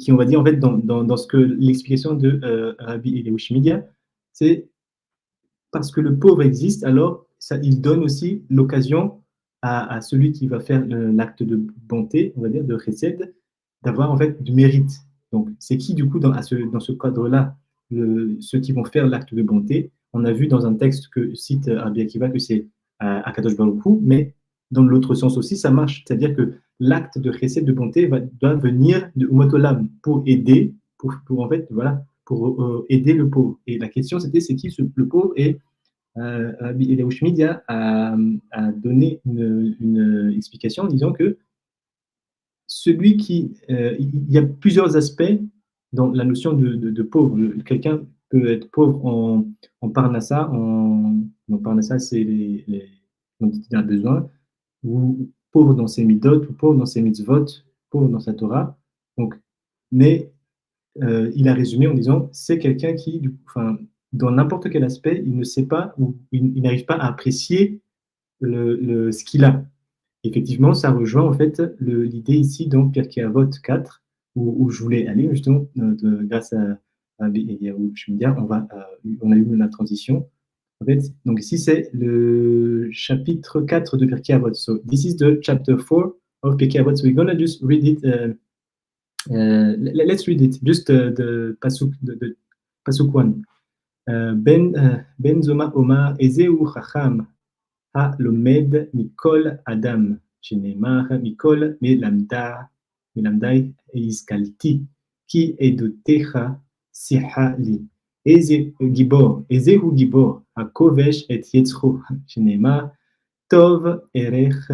Speaker 1: on va dire en fait dans ce que l'explication de Rabbi Akiva, c'est parce que le pauvre existe, alors ça, il donne aussi l'occasion à celui qui va faire l'acte de bonté, on va dire, de chesed, d'avoir en fait du mérite. Donc, c'est qui du coup dans ce cadre-là, ceux qui vont faire l'acte de bonté? On a vu dans un texte que cite Rabbi Akiva que c'est Akadosh Baruch Hu, mais dans l'autre sens aussi, ça marche. C'est-à-dire que l'acte de chesed, de bonté, doit venir de Umotolam pour aider, pour en fait, voilà, pour aider le pauvre. Et la question, c'était, c'est qui le pauvre? Et Yishai a donné une explication en disant que celui qui... il y a plusieurs aspects dans la notion de pauvre. Quelqu'un peut être pauvre en parnassa, parnassa, c'est dont il a besoin, ou pauvre dans ses midot, ou pauvre dans ses mitzvot, pauvre dans sa Torah. Donc, mais il a résumé en disant c'est quelqu'un qui, dans n'importe quel aspect, il ne sait pas ou il n'arrive pas à apprécier ce qu'il a. Effectivement, ça rejoint en fait l'idée ici dans Pirkei Avot 4, où je voulais aller justement grâce à Shmidia, on a eu la transition. En fait, donc ici c'est le chapitre 4 de Pirkei Avot. So this is the chapter 4 of Pirkei Avot. So we're gonna just read it. Let's read it. Just the pasuk, the pasuk 1. Ben Zoma Omar Ezeu Chacham Ha Lomed Mikol Adam Shenemar Mikol Melamdai Iskalti Ki Edotecha Siha Li Ezeu Gibor HaKovesh Et Yetzro Shenemar Tov Erech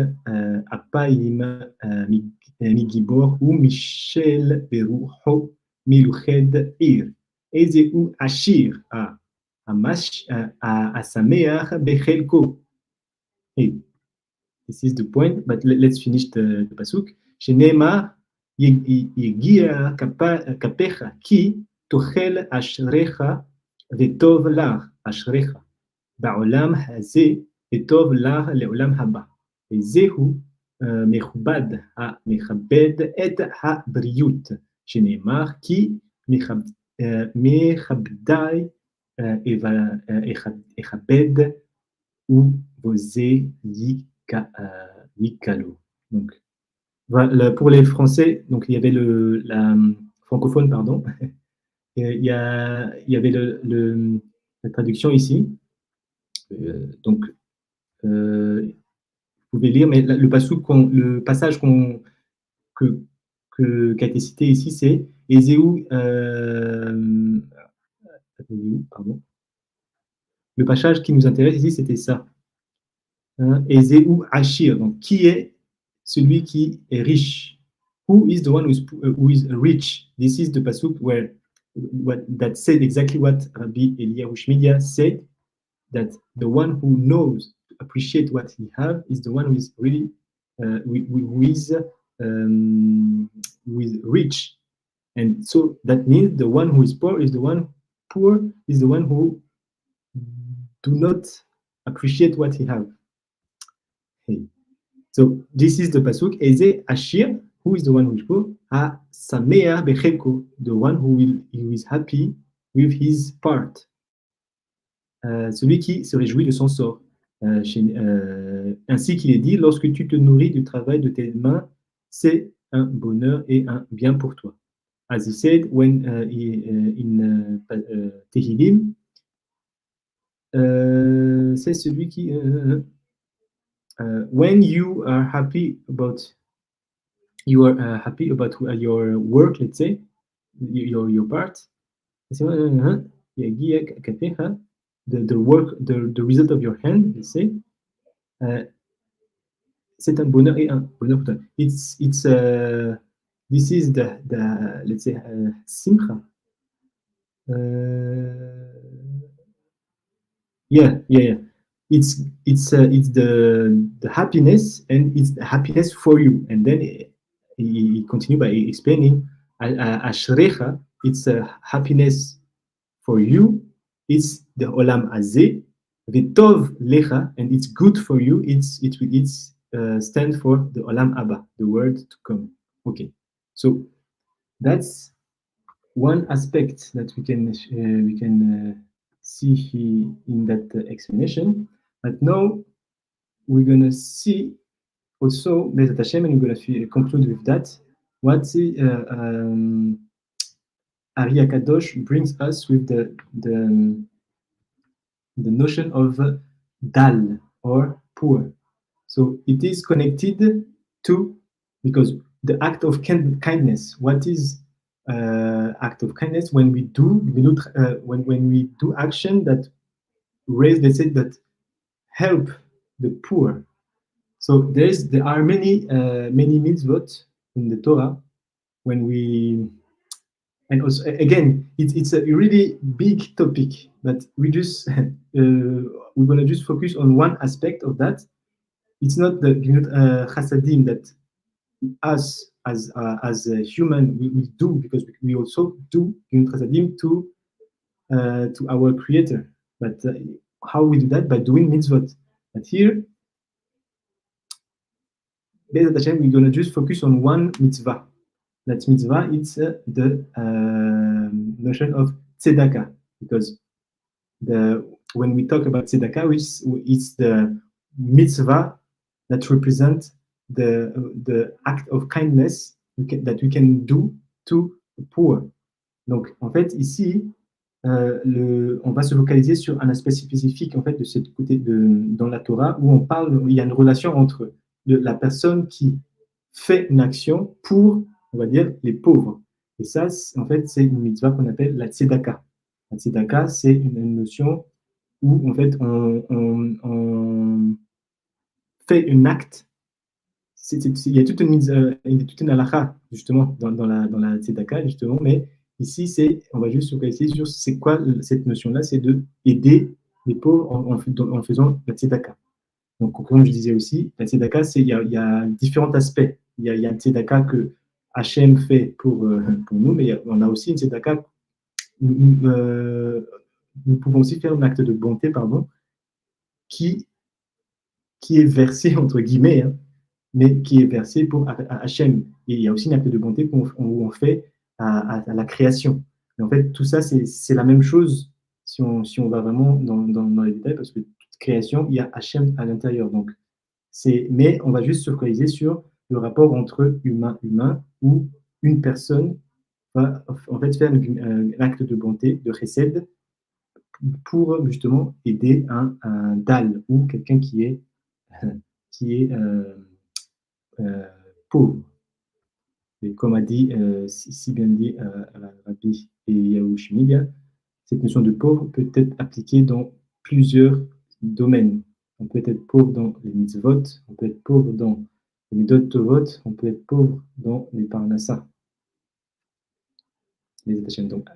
Speaker 1: Apayim Migibor ou Michel Berucho Miluched Ir. Ezeu Ashir a Sameach Bechelko. Hey, this is the point, but let's finish the pasuk. Shenema Yegia Kapecha Ki Tochel Ashrecha Vetov Lach Ashrecha Ba'olam Hazeh וטוב לך לעולם הבא. וזהו מכובד המכבד את הבריאות, שנאמר כי מכבדי אכבד ובזה יקלו. Donc, voilà, pour les Français, donc il y avait la francophone, pardon, il y avait la traduction ici. Donc, vous pouvez lire, mais le passage qui a été cité ici, c'est Ézéu, pardon. Le passage qui nous intéresse ici, c'était ça. hein, aisé ou achir. Donc, qui est celui qui est riche? Who is the one who is rich? This is the pasuk where that said exactly what Rabbi Eliyahu Shmidia said, that the one who knows to appreciate what he have is the one who is really who is rich. And so that means the one who is poor is the one who do not appreciate what he have. Hey. So this is the pasuk. Eze Ashir, who is the one who is poor? Ha Sameah Bechelko, the one who is happy with his part. Celui qui se réjouit de son sort. Ainsi qu'il est dit, lorsque tu te nourris du travail de tes mains, c'est un bonheur et un bien pour toi. As he said when in Tehillim, c'est celui qui when you are happy about your work, let's say your part, the work, the result of your hand, let's say, c'est un bonheur et un bonheur pour toi. It's this is the let's say simcha. Yeah. It's the happiness, and it's the happiness for you. And then he continue by explaining ashrecha. It's a happiness for you. It's the olam hazeh, v'tov lecha, and it's good for you. It's stand for the olam haba, the world to come. Okay, so that's one aspect that we can see here in that explanation. But now we're gonna see also Bezat Hashem, and we're gonna conclude with that. What Ari Akadosh brings us with the notion of dal, or poor. So it is connected to, because the act of kindness. What is act of kindness? When we do action that raise, let's say, that help the poor. So there are many mitzvot in the Torah when we. And also, again, it's a really big topic, but we're gonna just focus on one aspect of that. It's not the chasadim that us as a human we do, because we also do chasadim to our Creator. But how we do that? By doing mitzvot. But here, Be'ezat Hashem, we're gonna just focus on one mitzvah. That mitzvah, it's the notion of tzedakah, because when we talk about tzedakah, it's the mitzvah that represents the act of kindness that we can do to the poor. Donc, en fait, ici, on va se focaliser sur un aspect spécifique, en fait, de cette côté dans la Torah, où il y a une relation entre la personne qui fait une action pour, on va dire, les pauvres. Et ça, en fait, c'est une mitzvah qu'on appelle la tzedaka. La tzedaka, c'est une notion où, en fait, on fait un acte. Il y a toute une halakha, justement, dans la tzedaka, justement, mais ici, on va juste se focaliser sur c'est quoi cette notion-là, c'est de aider les pauvres en faisant la tzedaka. Donc, comme je disais aussi, la tzedaka, il y a différents aspects. Il y a une tzedaka que Hachem fait pour nous, mais on a aussi une tzedaka. Nous pouvons aussi faire un acte de bonté, qui est versé, entre guillemets, hein, mais qui est versé pour Hachem. Et il y a aussi un acte de bonté où on fait à la création. Et en fait, tout ça, c'est la même chose si on va vraiment dans les détails, parce que toute création, il y a Hachem à l'intérieur. Donc, mais on va juste se focaliser sur le rapport entre humain, où une personne va en fait faire un acte de bonté, de chesed, pour justement aider un dal, ou quelqu'un qui est pauvre. Et comme a dit, si bien dit Rabbi Eliyahu Shmidia, cette notion de pauvre peut être appliquée dans plusieurs domaines. On peut être pauvre dans les mitzvot, on peut être pauvre dans les midot tovot, on peut être pauvre dans les parnassa. Donc,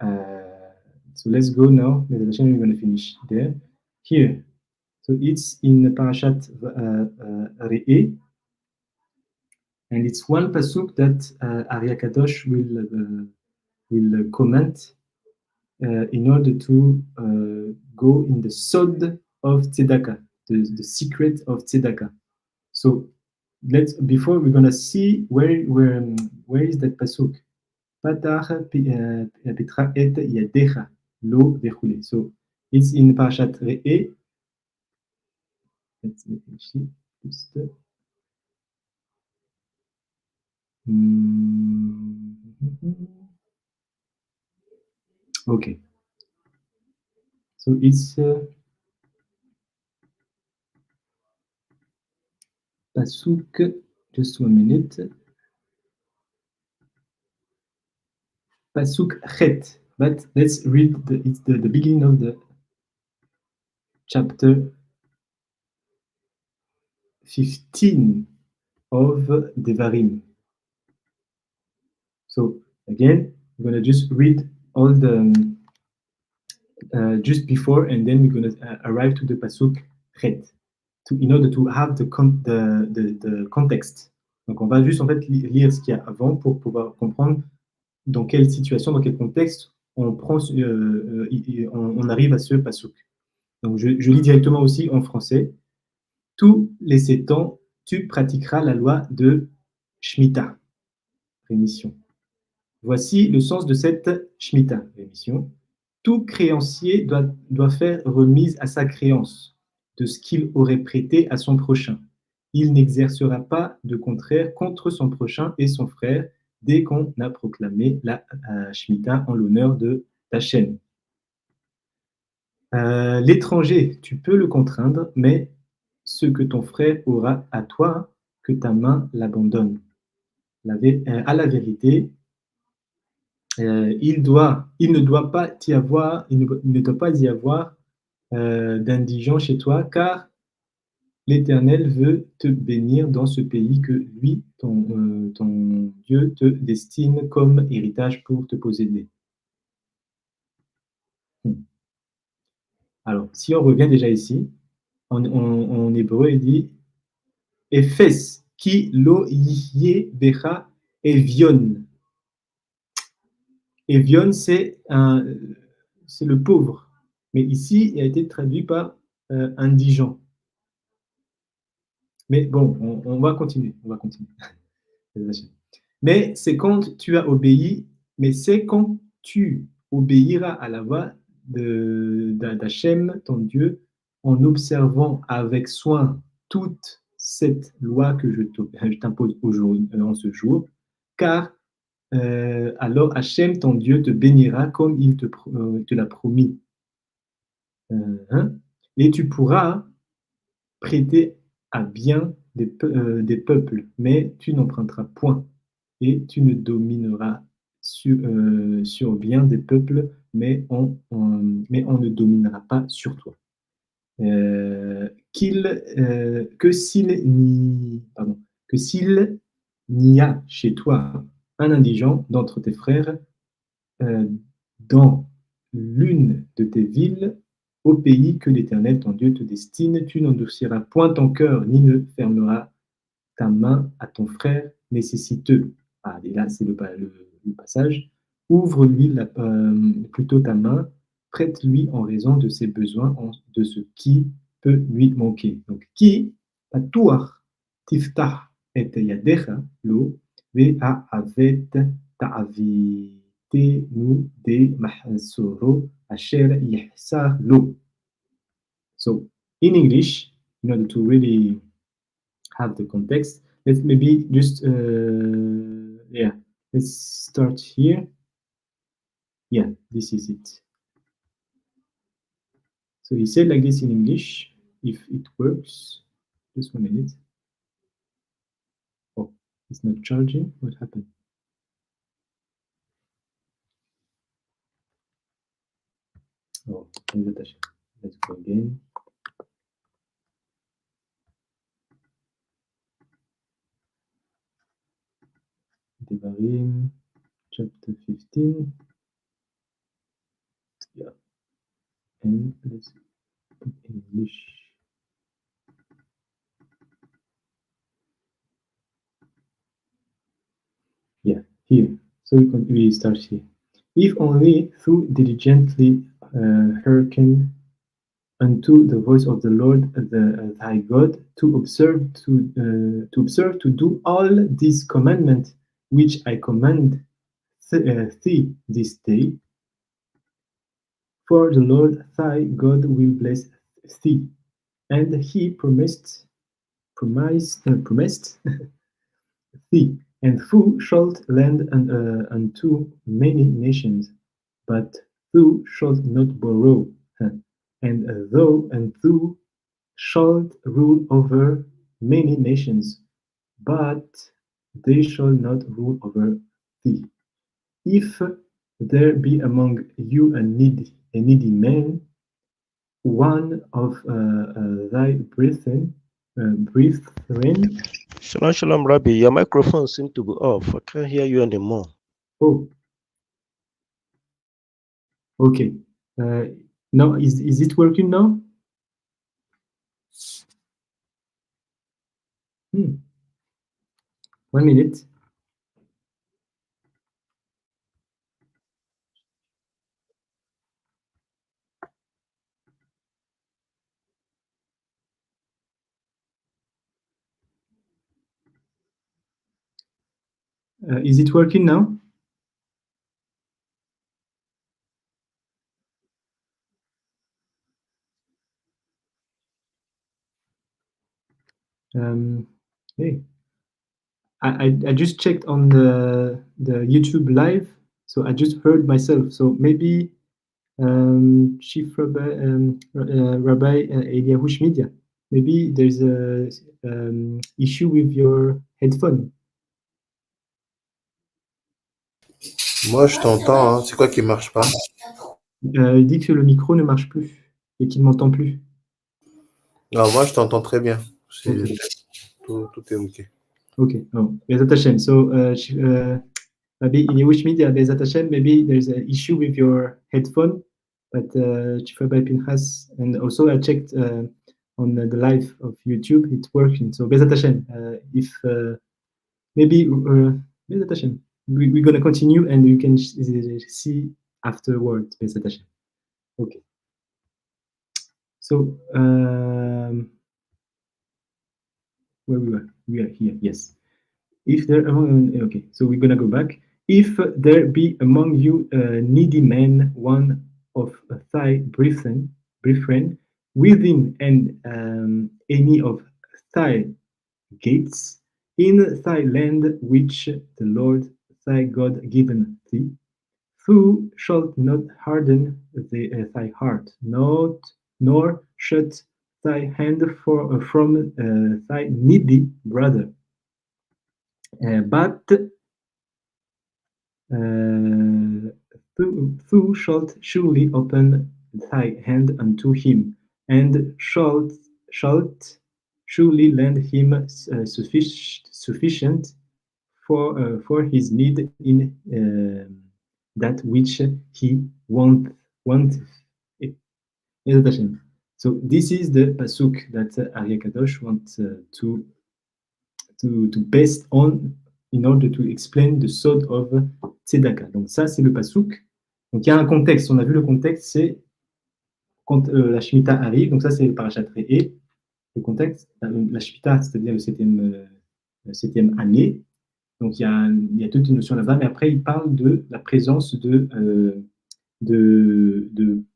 Speaker 1: so let's go now. We're going to finish there. Here, so it's in Parashat Re'eh, and it's one pasuk that Ari Kadosh will comment in order to go in the sod of tzedakah, the secret of tzedakah. So before we're gonna see where is that pasuk. Patach Petra et yadecha lo vechule. So it's in Parashat Re'eh. Let's see. Just, okay. So it's pasuk. Just 1 minute. Pasuk chet. But let's read it's the beginning of the chapter 15 of Devarim. So again, we're going to just read all the just before, and then we're going to arrive to the pasuk chet, in order to have the context. Donc on va juste en fait lire ce qu'il y a avant pour pouvoir comprendre dans quelle situation, dans quel contexte on prend, on arrive à ce pasuk. Donc je lis directement aussi en français. Tous les 7 ans, tu pratiqueras la loi de Shemitah, rémission. Voici le sens de cette Shemitah, rémission. Tout créancier doit faire remise à sa créance de ce qu'il aurait prêté à son prochain. Il n'exercera pas de contraire contre son prochain et son frère dès qu'on a proclamé la Shemitah en l'honneur de Tachem. L'étranger, tu peux le contraindre, mais ce que ton frère aura à toi, que ta main l'abandonne. À la vérité, il ne doit pas y avoir d'indigent chez toi, car l'Éternel veut te bénir dans ce pays que lui, ton Dieu, te destine comme héritage pour te posséder. Alors, si on revient déjà ici, en hébreu, il dit Ephes ki lo yihye becha evion. Evion, c'est le pauvre. Mais ici, il a été traduit par indigent. Mais bon, on va continuer. Mais c'est quand tu as obéi, mais c'est quand tu obéiras à la voix d'Hachem, ton Dieu, en observant avec soin toute cette loi que je t'impose aujourd'hui, en ce jour, car alors Hachem, ton Dieu, te bénira comme il te l'a promis. Et tu pourras prêter à bien des peuples, mais tu n'emprunteras point, et tu ne domineras sur bien des peuples, mais on ne dominera pas sur toi. Que s'il n'y a chez toi un indigent d'entre tes frères dans l'une de tes villes, au pays que l'Éternel, ton Dieu, te destine, tu n'endurciras point ton cœur, ni ne fermeras ta main à ton frère nécessiteux. Ah, et là, c'est le passage. Ouvre-lui plutôt ta main, prête-lui en raison de ses besoins, de ce qui peut lui manquer. Donc, qui, patuach, tiftah et yadecha, lo, ve'avet ta'avitenu de mahsoro asher yihsar lo. So, in English, in order to really have the context, let's maybe just, let's start here. Yeah, this is it. So he said like this in English, if it works. Just 1 minute. Oh, it's not charging. What happened? Oh, let's go again. Devarim, chapter 15. Yeah, and let's put English. Yeah, here. So we start here. If only thou diligently hearken unto the voice of the Lord thy God to observe to do all these commandments which I command thee this day. For the Lord thy God will bless thee, and he promised thee, and thou shalt lend unto many nations, but thou shalt not borrow, and thou shalt rule over many nations, but they shall not rule over thee. If there be among you a needy man, one of thy brethren.
Speaker 2: Shalom, shalom, Rabbi. Your microphone seems to be off. I can't hear you anymore.
Speaker 1: Oh, okay. Now is it working now? Hmm. 1 minute. Is it working now? Hey, I just checked on the YouTube live, so I just heard myself. So maybe Chief Rabbi Eliyahu Media. Maybe there's a issue with your headphone.
Speaker 3: Moi, je t'entends, hein. C'est quoi qui marche pas?
Speaker 1: Il dit que le micro ne marche plus et qu'il ne m'entend plus.
Speaker 3: Non, moi, je t'entends très bien.
Speaker 1: Okay.
Speaker 3: Tout est OK.
Speaker 1: Okay. Oh, Bezat Hashem. So, maybe in Jewish media, Bezat Hashem, maybe there's an issue with your headphone. But Chief Rabbi Pinchas, and also I checked on the live of YouTube, it's working. So Bezat Hashem, if maybe Bezat Hashem, we're gonna continue and you can see afterwards, Bezat Hashem. Okay. So where we are here, yes. If there okay, so we're gonna go back. If there be among you a needy man, one of thy brethren, within and any of thy gates in thy land which the Lord thy God given thee, thou shalt not harden thy heart, nor shut thy hand from thy needy brother, but thou shalt surely open thy hand unto him, and shalt surely lend him sufficient for his need in that which he wanteth. So this is the pasuk that Arya Kadosh wants to base on in order to explain the sod of Tzedaka. Donc ça, c'est le pasuk. Donc il y a un contexte. On a vu le contexte, c'est quand la Shemitah arrive. Donc ça, c'est le parashat Re'eh. Le contexte, la Shemitah, c'est-à-dire le septième année. Donc il y a toute une notion là-bas. Mais après, il parle de la présence de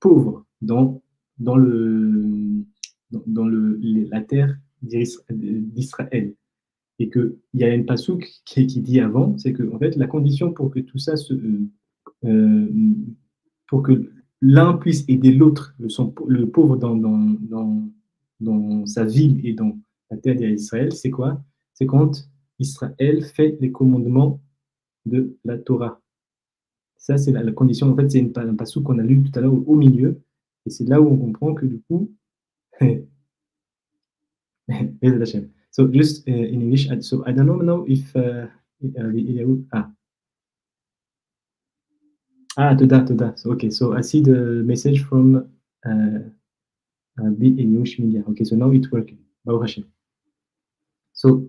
Speaker 1: pauvres dans la terre d'Israël. Et qu'il y a une pasouk qui dit avant, c'est que en fait, la condition pour que tout ça pour que l'un puisse aider l'autre, le pauvre dans sa ville et dans la terre d'Israël, c'est quoi? C'est quand Israël fait les commandements de la Torah. Ça, c'est la condition. En fait, c'est un pasouk qu'on a lu tout à l'heure au milieu. Et c'est là où on comprend que du coup, So just in English, so I don't know if Toda. So, okay, so I see the message from Rabbi Media. Okay, so now it's working. Baruch Hashem. So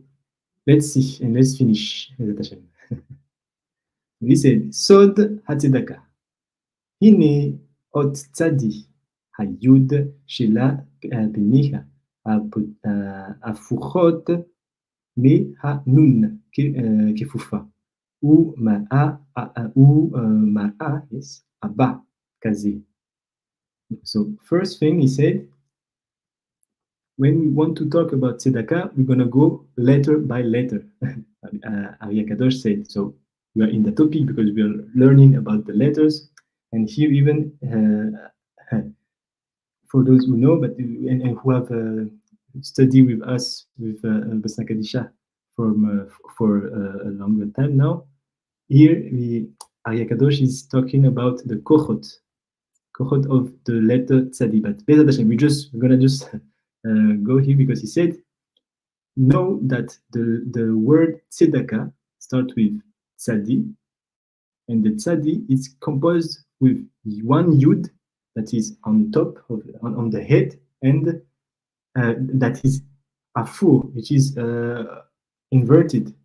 Speaker 1: let's see and let's finish. He said, Sod Hatzedaka. Hine ot tzadi hayud shela beniha afuchot me ha nun kefufa ou ma'a yes aba kazi. So first thing he said, when we want to talk about tzedakah, we're gonna go letter by letter. Rabbi Kadosh said so. We are in the topic because we are learning about the letters, and here even for those who know, but and who have studied with us with Basna Kadisha for a longer time now. Here, Arya Kadosh is talking about the kochot of the letter tzadi. But Bezat Hashem, we're gonna just go here because he said, know that the word tzedakah starts with tzadi, and the tzadi is composed with one yud that is on top of on the head, and that is afur, which is inverted.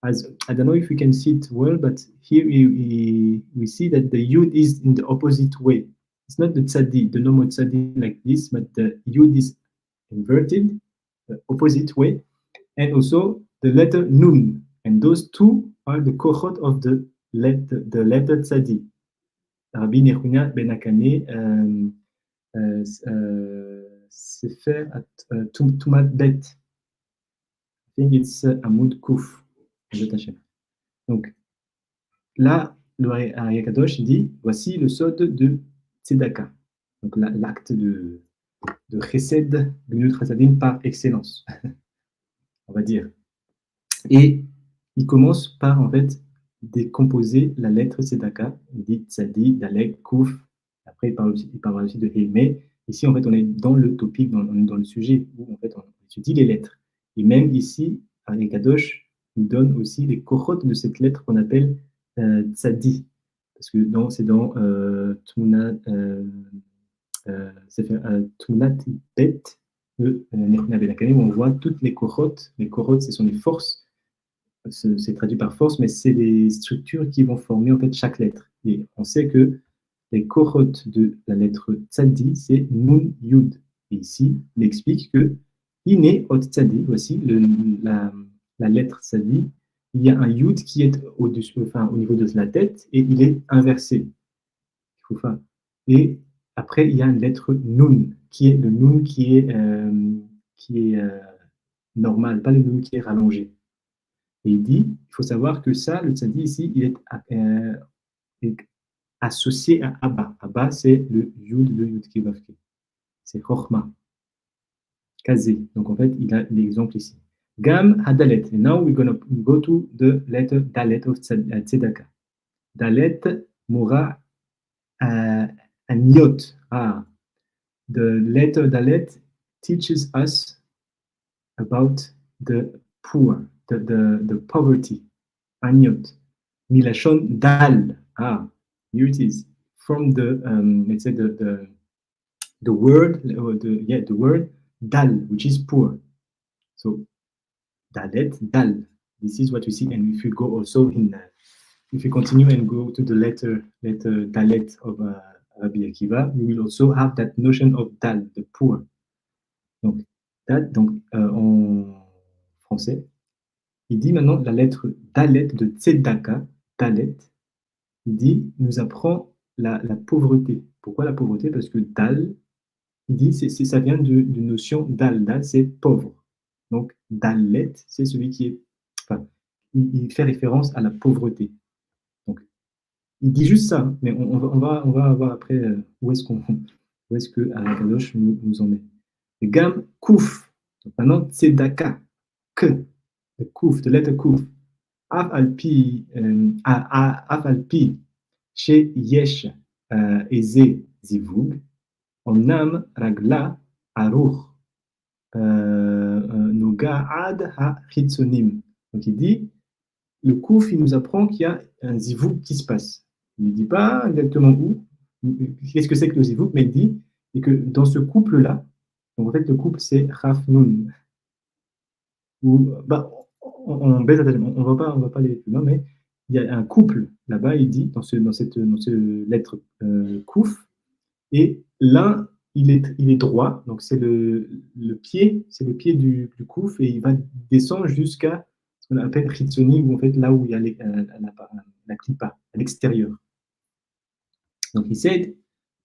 Speaker 1: As I don't know if we can see it well, but here we see that the yud is in the opposite way. It's not the tzadi, the normal tzadi like this, but the yud is inverted, the opposite way, and also the letter nun, and those two are the kochot of the letter tzadi. Rabbi Nechunya ben Akane Sefer at Tumat Bet. I think it's Amud Kuf. Donc là, le Hayakadosh dit, voici le sod de Tzedaka. Donc l'acte de Chesed, Gemilut Chasadim par excellence, on va dire. Et il commence par en fait décomposer la lettre Tzedaka. Il dit Tzadi, Dalek, Kuf. Après, il parle aussi de He. Mais ici, en fait, on est dans le topic, on est dans le sujet où en fait on étudie les lettres. Et même ici, Hayakadosh nous donne aussi les kochot de cette lettre qu'on appelle tzadi, parce que c'est dans Tmunat Bet de Nechunya ben Akane, où on voit toutes les kochot. Les kochot, ce sont les forces, c'est traduit par force, mais c'est les structures qui vont former en fait chaque lettre. Et on sait que les kochot de la lettre tzadi, c'est nun yud. Et ici, il explique que Ine ot tzadi, voici la lettre tzadi, il y a un yud qui est au-dessus, enfin au niveau de la tête, et il est inversé. Et après, il y a une lettre nun, qui est le nun qui est normal, pas le nun qui est rallongé. Et il dit, il faut savoir que ça, le tzadi ici, il est associé à Abba. Abba, c'est le yud kivavke. C'est chokhma. Kazé. Donc en fait, il a l'exemple ici. Gam hadalet. And now we're going to go to the letter dalet of tzedakah. Dalet mura anyot. The letter dalet teaches us about the poor, the poverty. Anyot. Milashon dal. Here it is. From the let's say the word, the word dal, which is poor. So dalet, dal. This is what we see, and if you go also if you continue and go to the letter dalet of Rabbi Akiva, you will also have that notion of dal, the poor. Donc en français, il dit maintenant la lettre dalet de tzedaka, dalet, il dit nous apprend la pauvreté. Pourquoi la pauvreté? Parce que dal, il dit ça vient d'une notion dal. Dal, c'est pauvre. Donc, dalet, c'est celui qui est... Enfin, il fait référence à la pauvreté. Donc, il dit juste ça, mais on va voir après où est-ce que Kadosh nous en met. Le gam kouf. Donc, maintenant, tzedaka. Que. Le kouf, de lettre kouf. Af alpi, chez yesh, eze, zivug. Omnam ragla aruch noga ad ha chitsonim. Donc il dit, le Kouf, il nous apprend qu'il y a un zivouk qui se passe. Il ne dit pas exactement où, qu'est-ce que c'est que le zivouk, mais il dit et que dans ce couple-là, donc en fait, le couple, c'est Raf Nun. Ou, bah, on baise on ne va pas aller plus loin, mais il y a un couple là-bas, il dit, dans cette lettre Kouf, et l'un, il est droit, donc c'est le pied, c'est le pied du Kouf, et il va descendre jusqu'à ce qu'on appelle Chitsoni, où en fait, là où il y a la clipa, à l'extérieur. Donc he said,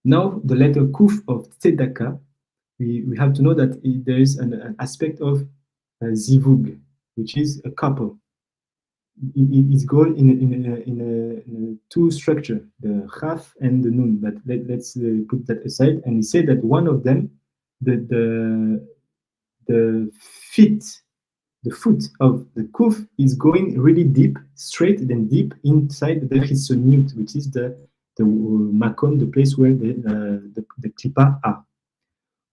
Speaker 1: now the letter Kuf of Tzedakah, we have to know that there is an aspect of zivug, which is a couple. It's going in a two structure, the Chaf and the Nun. But let's put that aside. And he said that one of them, the feet, the foot of the Kuf is going really deep, straight and deep inside the Chisoniut, which is the Makon, the place where the Klippa are.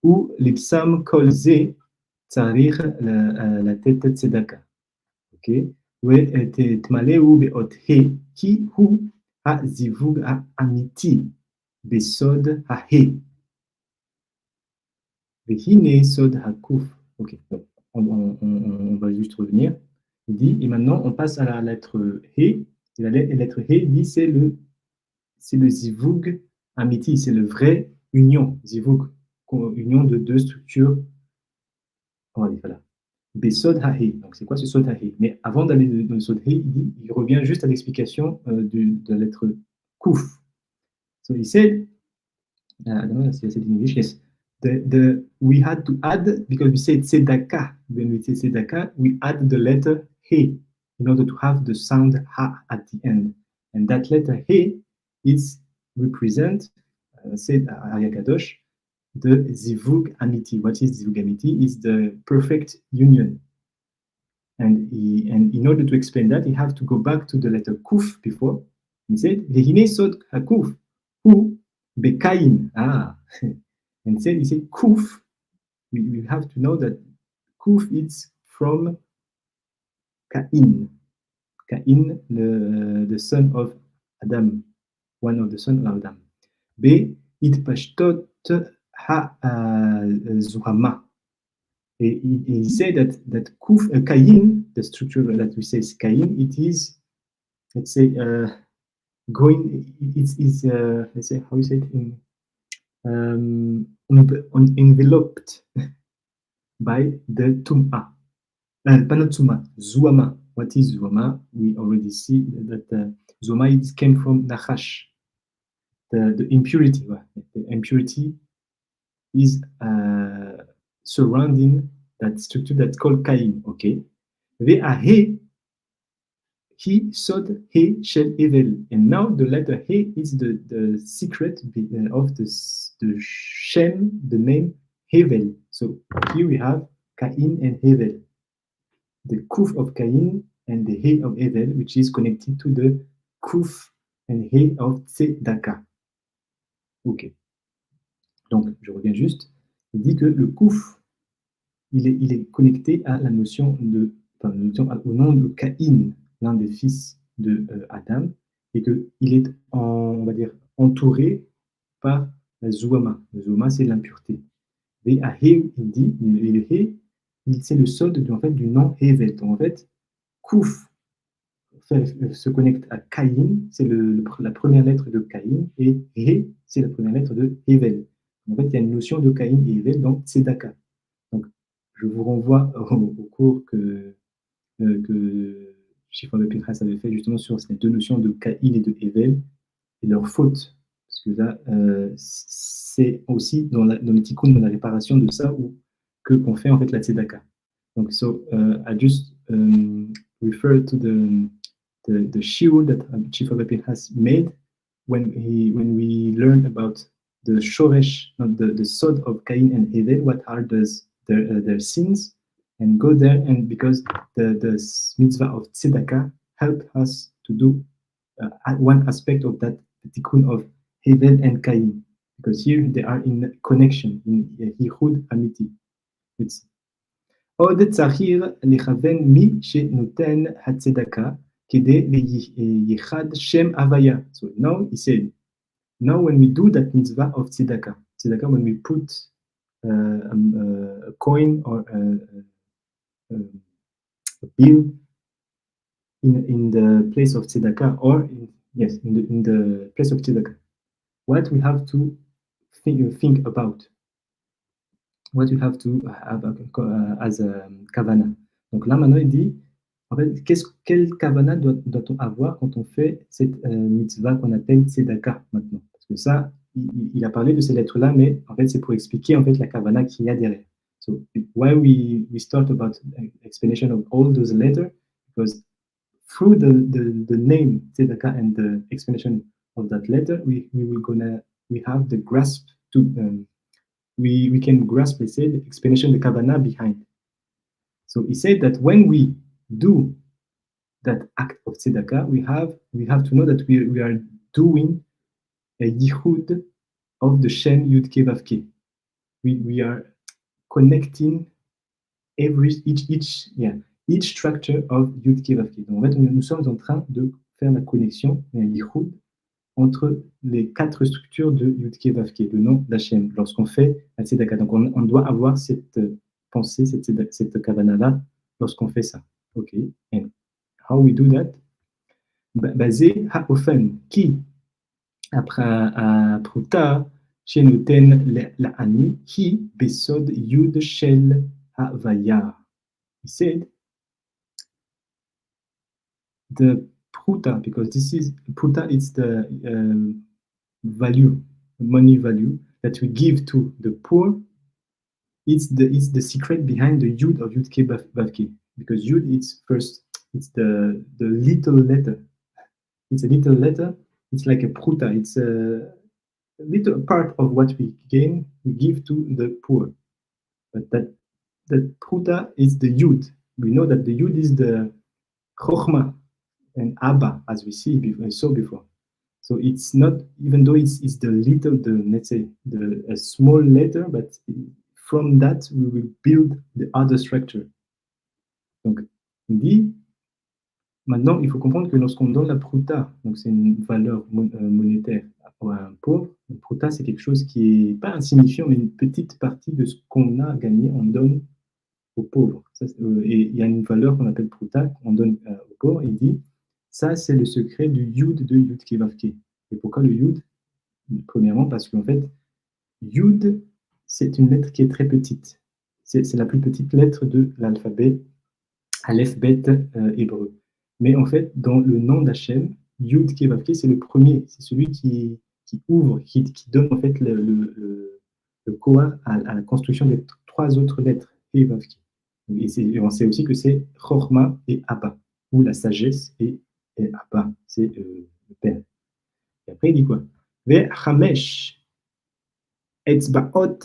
Speaker 1: Ou l'ipsam kol ze tzarich la tête tzedaka. Ok? ותמלאו באות ה' כי הוא הזיווג האמיתי בסוד ה' והנה סוד הקוף. Ok, donc on va juste revenir. Il dit, et maintenant on passe à la lettre He. Et la lettre He dit c'est le zivug amiti, c'est le vrai union, zivug, union de deux structures. Voilà. Besod Hahe. Donc, c'est quoi ce Sod Hahe? Mais avant d'aller dans le Sod Hahe, il revient juste à l'explication de la lettre Kuf. So he said, I don't know if I said in English, yes. We had to add, because we said Tzedakah. When we say Tzedakah, we add the letter He in order to have the sound Ha at the end. And that letter He is represent, said Arya Kadosh, the Zivug Amiti. What is Zivug Amiti? Is the perfect union. And in order to explain that, you have to go back to the letter Kuf before. He said, Vehine Sod HaKuf, Hu Bekain. And he said, Kuf, we have to know that Kuf is from Cain. Cain, the son of Adam, one of the sons of Adam. Be Itpashtot Ha-Zuhama. He said that Kuf, Cain, the structure that we say is Cain, it is, let's say, going, it's let's say, how you say it, enveloped by the Tum'ah. Not Tum'ah, Zuama. What is Zuama? We already see that Zuama came from Nachash, the impurity. The impurity is surrounding that structure that's called Cain. Okay. Ve'ahe, he sod he shel evel. And now the letter he is the secret of the Shem, the name Hevel. So here we have Cain and Hevel. The Kuf of Cain and the He of Hevel, which is connected to the Kuf and He of Tzedakah. Ok. Donc, je reviens juste. Il dit que le Kuf, il est connecté à la notion au nom de Caïn, l'un des fils de Adam, et qu'il est, on va dire, entouré par la Zouama. La Zouama, c'est l'impureté. Et à He, il dit, le He, c'est le sod du nom Hevel. Donc, en fait, Kouf se connecte à Caïn, c'est la première lettre de Caïn, et He, c'est la première lettre de Hevel. En fait, il y a une notion de Caïn et Hevel dans Tzedakah. Donc, je vous renvoie au cours que Yishai Moshe avait fait justement sur ces deux notions de Caïn et de Hevel et leur faute. Parce que là, c'est aussi dans le tikkun, dans la réparation de ça, qu'on fait en fait la tzedaka. Donc, I just refer to the shiur that Yishai Moshe has made when we learn about the shoresh, the sod of Cain and Hevel, what are their sins, and go there, and because the mitzvah of tzedakah help us to do one aspect of that tikkun of Hevel and Cain, because here they are in connection, in yichud amiti. It's עוד צריך לכוון מי שנותן הצדקה, Kede Yichad Shem Havaya. So now he said, now when we do that mitzvah of tzedakah, when we put a coin or a bill in the place of tzedakah, or in the place of tzedakah, what we have to think about, what we have to have as a kavana. Donc là maintenant il dit, en fait, quelle kavana doit-on avoir quand on fait cette mitzvah qu'on appelle tzedakah maintenant? Parce que ça, il a parlé de ces lettres-là, mais en fait c'est pour expliquer en fait la kavana qu'il y a derrière. So why we start about explanation of all those letters, because through the name tzedakah and the explanation of that letter, we have the grasp to we can grasp, let's say, the explanation, the kavana behind. So he said that when we do that act of tzedakah, we have to know that we are doing a yichud of the Shem Yud Ke Vav Ke. We are connecting each structure of Yud Ke Vav Ke. Donc en fait, nous sommes en train de faire la connexion, un yichud, entre les 4 structures de Yud Ke Vav Ke, le nom d'Hachem, lorsqu'on fait la tzedakah. Donc on doit avoir cette pensée, cette kavana-là, lorsqu'on fait ça. OK. And how we do that? Basé ha'ofen, qui, après pruta, shenoten la'ani, qui besod yud shel ha'vaya. He said, the pruta, because this is, pruta is the value, money value that we give to the poor. It's the secret behind the yud of Yud Ke Vav Ke, because yud is first, it's the little letter. It's a little letter. It's like a pruta. It's a little part of what we gain, we give to the poor. But that pruta is the yud. We know that the yud is the chokhmah and abba, as we saw before. So it's not, even though it's the little, let's say, a small letter, but from that, we will build the other structure. Donc, il dit, maintenant, il faut comprendre que lorsqu'on donne la pruta, donc c'est une valeur monétaire à un pauvre, la pruta, c'est quelque chose qui n'est pas insignifiant, mais une petite partie de ce qu'on a gagné, on donne aux pauvres. Et il y a une valeur qu'on appelle pruta, qu'on donne aux pauvres, et il dit, ça, c'est le secret du yud de Yud Ke Vav Ke. Et pourquoi le yud? Premièrement, parce qu'en fait, yud, c'est une lettre qui est très petite. C'est la plus petite lettre de l'alphabet Aleph, Bet, hébreu. Mais en fait, dans le nom d'Hachem, Yud Ke Vav Ke, c'est le premier. C'est celui qui ouvre, qui donne en fait le koar à la construction des 3 autres lettres, Ke Vav Ke. Et on sait aussi que c'est Chorma et Abba, ou la sagesse et Abba, c'est le père. Et après, il dit quoi? Ve Hamesh Etzbaot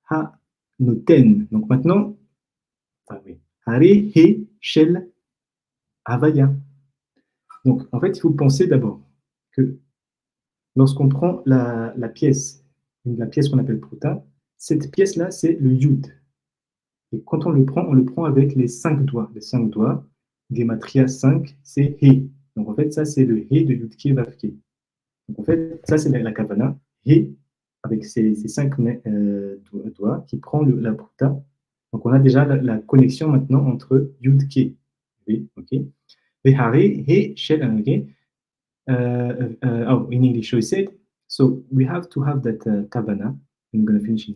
Speaker 1: Ha Noten. Donc maintenant, Hare He Shel Havaya. Donc en fait, il faut penser d'abord que lorsqu'on prend la pièce qu'on appelle pruta, cette pièce-là, c'est le yud. Et quand on le prend avec les 5 doigts. Les 5 doigts, Gematria 5, c'est He. Donc en fait, ça, c'est le He de Yud Ke Vav Ke. Donc en fait, ça, c'est la kavana. He, avec ces 5 doigts, qui prend la pruta. Donc on a déjà la connexion maintenant entre Yud Ke. Oui, ok. Vehari, He, Shel, okay. In English, so he said, so we have to have that kavana. I'm going to finish in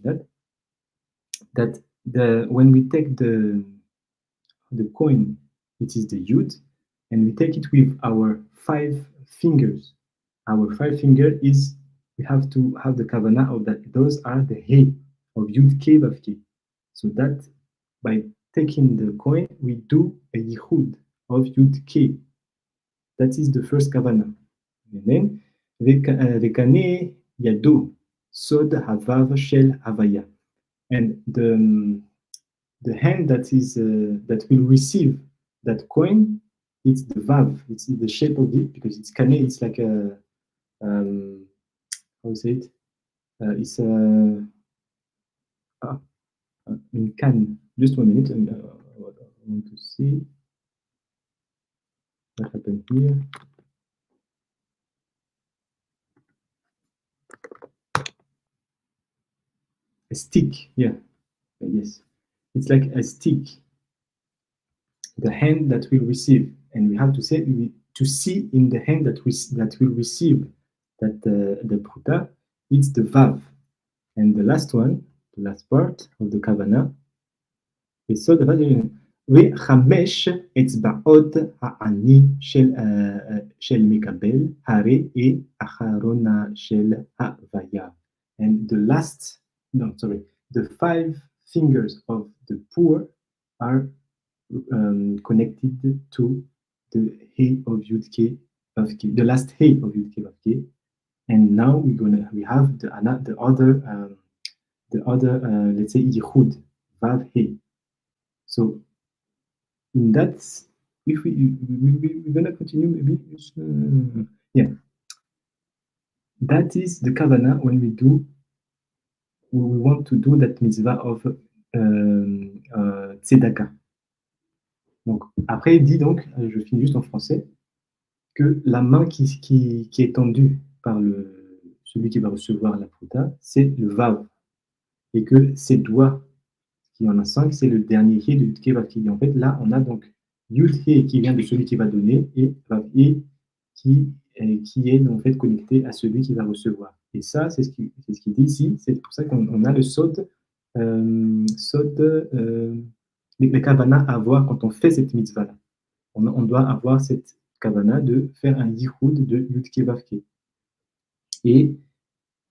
Speaker 1: that when we take the coin, it is the yud, and we take it with our 5 fingers. Our 5 finger is, we have to have the kavana of that. Those are the he of Yud Ke Vav Ke. So that by taking the coin, we do a yichud of Yud Ke. That is the first kavana. And then vekane yado sod havav shel havaya. And the hand that will receive that coin, it's the vav. It's the shape of it because it's kane. It's like a how to say it? It's a canne. Just 1 minute. I want to see. What happened here? A stick, yeah, yes. It's like a stick, the hand that will receive, and we have to say to see in the hand that will receive that the pruta, it's the vav, and the last one, the last part of the kavana, יסוד וחמש אצבעות העני של מקבל, הרי היא אחרונה של ההוויה. And the 5 fingers of the poor are connected to the hay of Yud-K of K, the last hay of Yud-K of K. And now we have the other let's say Yichud, Vav Hay. So in that, if we're gonna continue maybe, yeah. That is the kavana when we want to do that mitzvah of tzedaka. Donc après il dit donc, je finis juste en français, que la main qui est tendue par celui qui va recevoir la pruta, c'est le vav, et que ses doigts, qui en a 5, c'est le dernier he de Yud-Ke Vav-Ke. En fait, là, on a donc Yud-He qui vient de celui qui va donner et Vav-He qui est en fait connecté à celui qui va recevoir. Et ça, c'est ce qu'il dit ici. C'est pour ça qu'on a le sod, les kavana à avoir quand on fait cette mitzvah-là. On doit avoir cette kavana de faire un yichud de Yud-Ke Vav-Ke. Et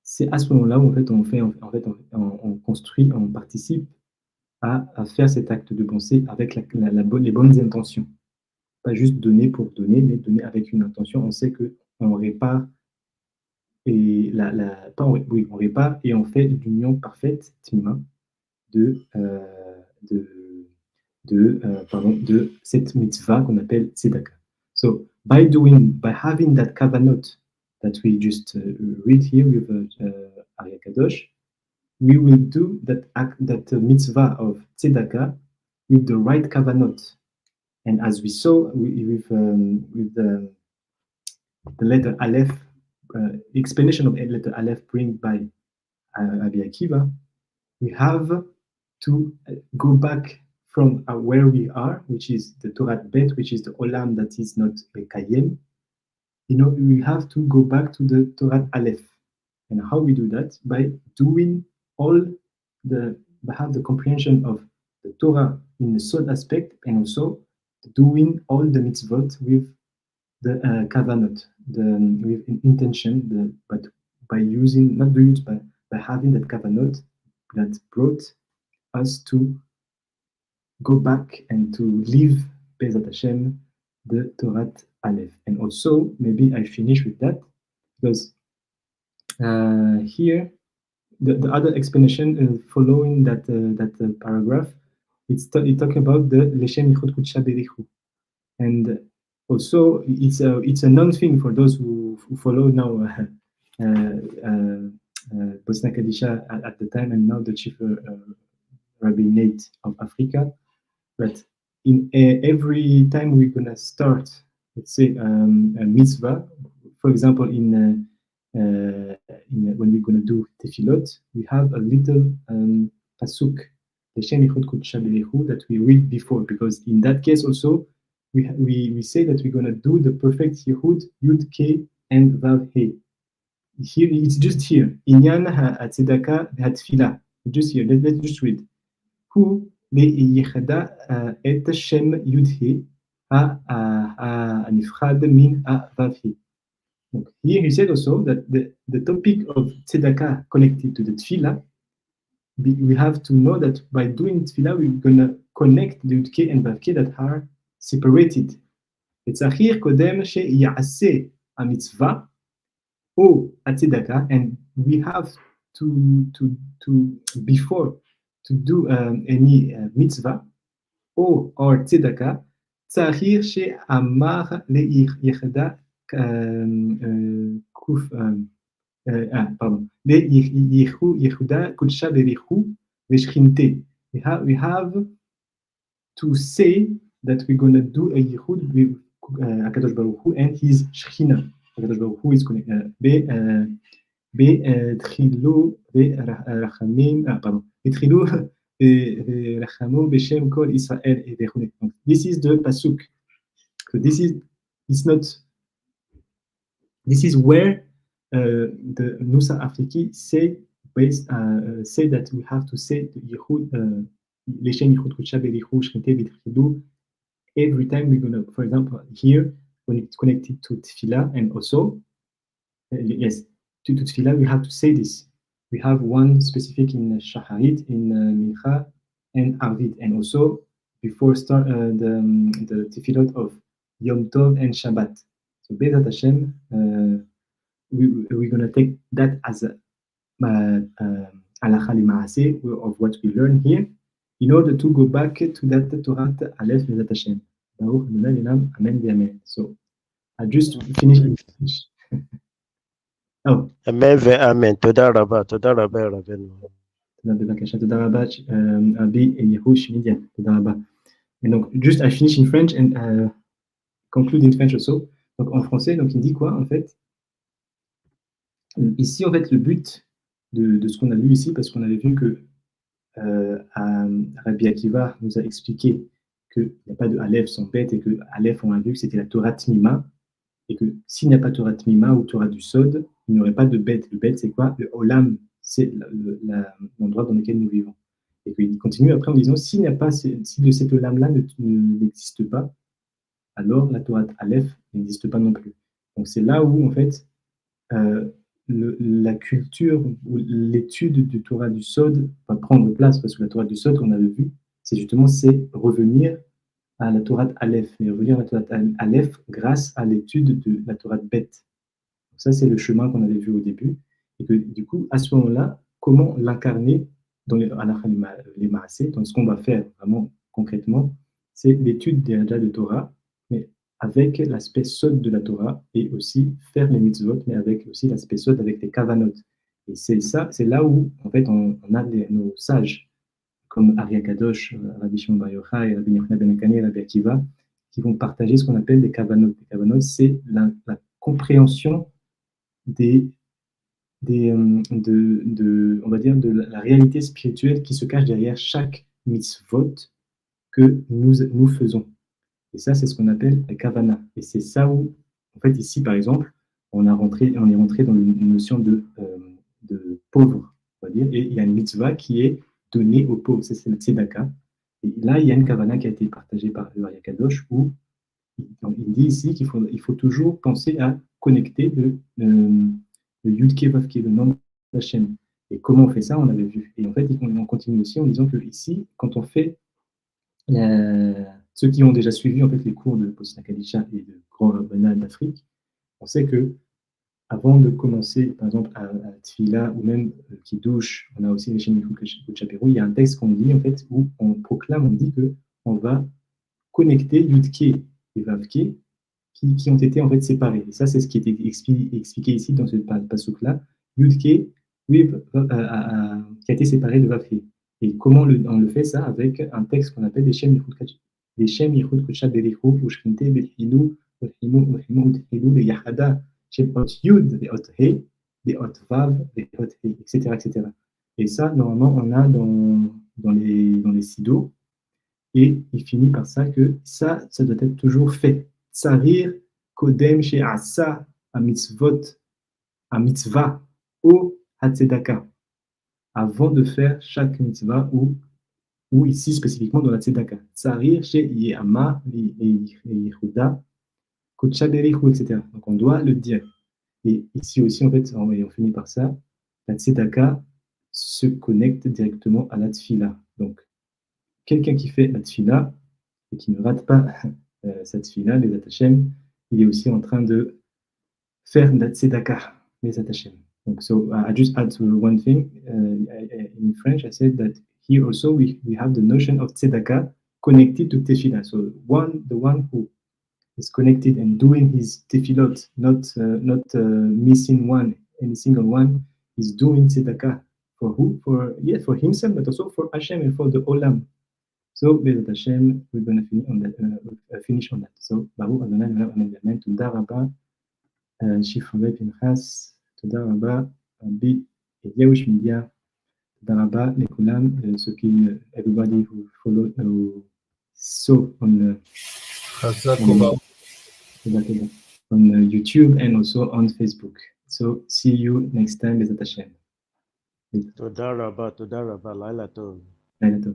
Speaker 1: c'est à ce moment-là où en fait on construit, on participe à faire cet acte de pensée avec les bonnes intentions. Pas juste donner pour donner, mais donner avec une intention. On sait qu'on répare et on répare et on fait l'union parfaite, Tima, de cette mitzvah qu'on appelle tzedaka. So by having that kavanot that we just read here with Arya Kadosh, we will do that mitzvah of tzedakah with the right kavanot. And as we saw with the letter Aleph, explanation of letter Aleph bring by Rabbi Akiva, we have to go back from where we are, which is the Torah Bet, which is the Olam that is not Kayem. We have to go back to the Torah Aleph. And how we do that? By doing have the comprehension of the Torah in the soul aspect, and also doing all the mitzvot with the kavanot, with an intention, but by using, not doing it, but by having that kavanot that brought us to go back and to live Bezat Hashem, the Torah Aleph. And also, maybe I finish with that, because here, the other explanation following that paragraph, it talks about the Leshem Yichud Kudsha Berichu, and also it's a known thing for those who follow now Bosna Kadisha at the time, and now the chief rabbinate of Africa. But in every time we're gonna start, let's say a mitzvah, for example, when we're going to do tefillot, we have a little pasuk, that we read before, because in that case also we say that we're going to do the perfect Yehud, Yud, K, and Vav, He. Here it's just here. Inyan ha-tzedaka ha-tfilah. Just here. Let's just read. Hu le-yechada et Shem Yud He ha-nifchad min ha-Vav He. Here he said also that the topic of tzedakah connected to the tefillah, we have to know that by doing tefillah, we're going to connect the Yud-Ke and Vav-Ke that are separated. Etzachir kodem she'ya'aseh ha-mitzvah or tzedakah, and we have to before to do any mitzvah or tzedakah, tzachir she'amar le'yechada we have to say that we're going to do a yichud Akadosh Baruch Hu and his Shechina. Akadosh Baruch Hu is connected. בתחילו ורחמים, pardon, בתחילו ורחמו בשם כל ישראל וכו'. This is the pasuk. So it's not, this is where the Nusa Afriki say that we have to say Yichud, Leshem Yichud Kudsha Berichu Shrinte B'Tchilu every time we're gonna, for example, here when it's connected to Tefillah and also, yes, to Tefillah we have to say this. We have one specific in Shacharit, in Mincha, and Arvit, and also before start the Tefillot of Yom Tov and Shabbat. So Bezat Hashem, we're gonna take that as a halacha l'maaseh of what we learn here, in order to go back to that Torah Aleph Bezat Hashem. Baruch Adonai Elam, Amen v'Amen. So I just finished. Oh.
Speaker 2: Amen v'Amen. Toda Rabba, Toda Rabba, Rabbeinu.
Speaker 1: Toda Rabba, Rabbi Yehush Midian. Toda Rabba. Et donc, juste, I finish in French and conclude in French also. Donc, en français, donc, il dit quoi, en fait? Ici, en fait, le but de ce qu'on a lu ici, parce qu'on avait vu que Rabbi Akiva nous a expliqué qu'il n'y a pas de Aleph sans bête et que Aleph, on a vu que c'était la Torah Tmima, et que s'il n'y a pas Torah Tmima ou Torah du Sod, il n'y aurait pas de bête. Le bête, c'est quoi? Le Olam, c'est l'endroit dans lequel nous vivons. Et qu'il continue après en disant, si de cet Olam-là n'existe pas, alors la Torah Aleph n'existe pas non plus. Donc c'est là où, en fait, la culture ou l'étude du Torah du Sod va prendre place, parce que la Torah du Sod, qu'on avait vu, c'est justement revenir à la Torah Aleph, mais revenir à la Torah Aleph grâce à l'étude de la Torah Beth. Donc ça, c'est le chemin qu'on avait vu au début, et que du coup, à ce moment-là, comment l'incarner dans les Maaseh, dans ce qu'on va faire vraiment concrètement, c'est l'étude déjà de Torah, mais avec l'aspect sod de la Torah, et aussi faire les mitzvot, mais avec aussi l'aspect sod avec les kavanot. Et c'est là où, en fait, on a nos sages, comme Ari Akadosh, Rabbi Shimon Bar Yochai, Rabbi Yochanan ben Akane, Rabbi Akiva, qui vont partager ce qu'on appelle les kavanot. Les kavanot, c'est la compréhension on va dire, de la réalité spirituelle qui se cache derrière chaque mitzvot que nous faisons. Et ça, c'est ce qu'on appelle la kavana. Et c'est ça où, en fait, ici, par exemple, on est rentré dans une notion de pauvre, on va dire, et il y a une mitzvah qui est donnée aux pauvres, c'est le tzedaka. Et là, il y a une kavana qui a été partagée par le Ari Kadosh, où il dit ici qu'il faut toujours penser à connecter le Yud-Ke Vav-Ke, le nom d'Hachem. Et comment on fait ça, on avait vu. Et en fait, on continue aussi en disant que ici, quand on fait ceux qui ont déjà suivi en fait les cours de Posina Kadisha et de Grand Rabbinat d'Afrique, on sait que avant de commencer, par exemple, à Tfila ou même qui douche, on a aussi les Shem Yichud Chaperou, il y a un texte qu'on dit en fait où on proclame, on dit que on va connecter Yud-Ke et Vav-Ke qui ont été en fait séparés. Et ça, c'est ce qui est expliqué ici dans ce pasuk-là. Yud-Ke qui a été séparé de Vav-Ke. Et comment on le fait ça? Avec un texte qu'on appelle des Shem Yichud Kudsha Berichu Ushkinte Bethilu Uthimu Uthilu de Yahada Shem Ot Yud de Ot He de Ot Vav de Ot He, etc., etc. Et ça, normalement, on a dans les sidos. Et il finit par ça que ça doit être toujours fait. Tsarir Kodem She'asa a mitzvah ou Hatzedaka. Avant de faire chaque mitzvah ou ici spécifiquement dans la tzedaka. Tsarir She'yama Yehuda Kodsha Berichu, etc. Donc on doit le dire. Et ici aussi, en fait, on finit par ça. La tzedaka se connecte directement à la tfila. Donc, quelqu'un qui fait la tfila et qui ne rate pas cette tfila, les Hashem, il est aussi en train de faire la tzedaka, les Hashem. Donc, so I just add one thing. In French, I said that here also we have the notion of tzedaka connected to tefillah. So the one who is connected and doing his tefillot, not missing any single one, is doing tzedaka for who? For himself, but also for Hashem and for the olam. So Bezat Hashem, we're gonna finish on that. So Baruch Adonai Le'olam Amen Amen. Toda Rabba, Shifrei Pinchas, Toda Rabba, Rabbi Yehush Media, Toda Rabba Lekulam, ceux qui, everybody who follow, who saw on
Speaker 3: חזק
Speaker 1: on,
Speaker 3: וברוך.
Speaker 1: on YouTube and also on Facebook. So see you next time, Bezat Hashem.
Speaker 2: Toda Rabba, Laila Tov.
Speaker 1: Laila Tov.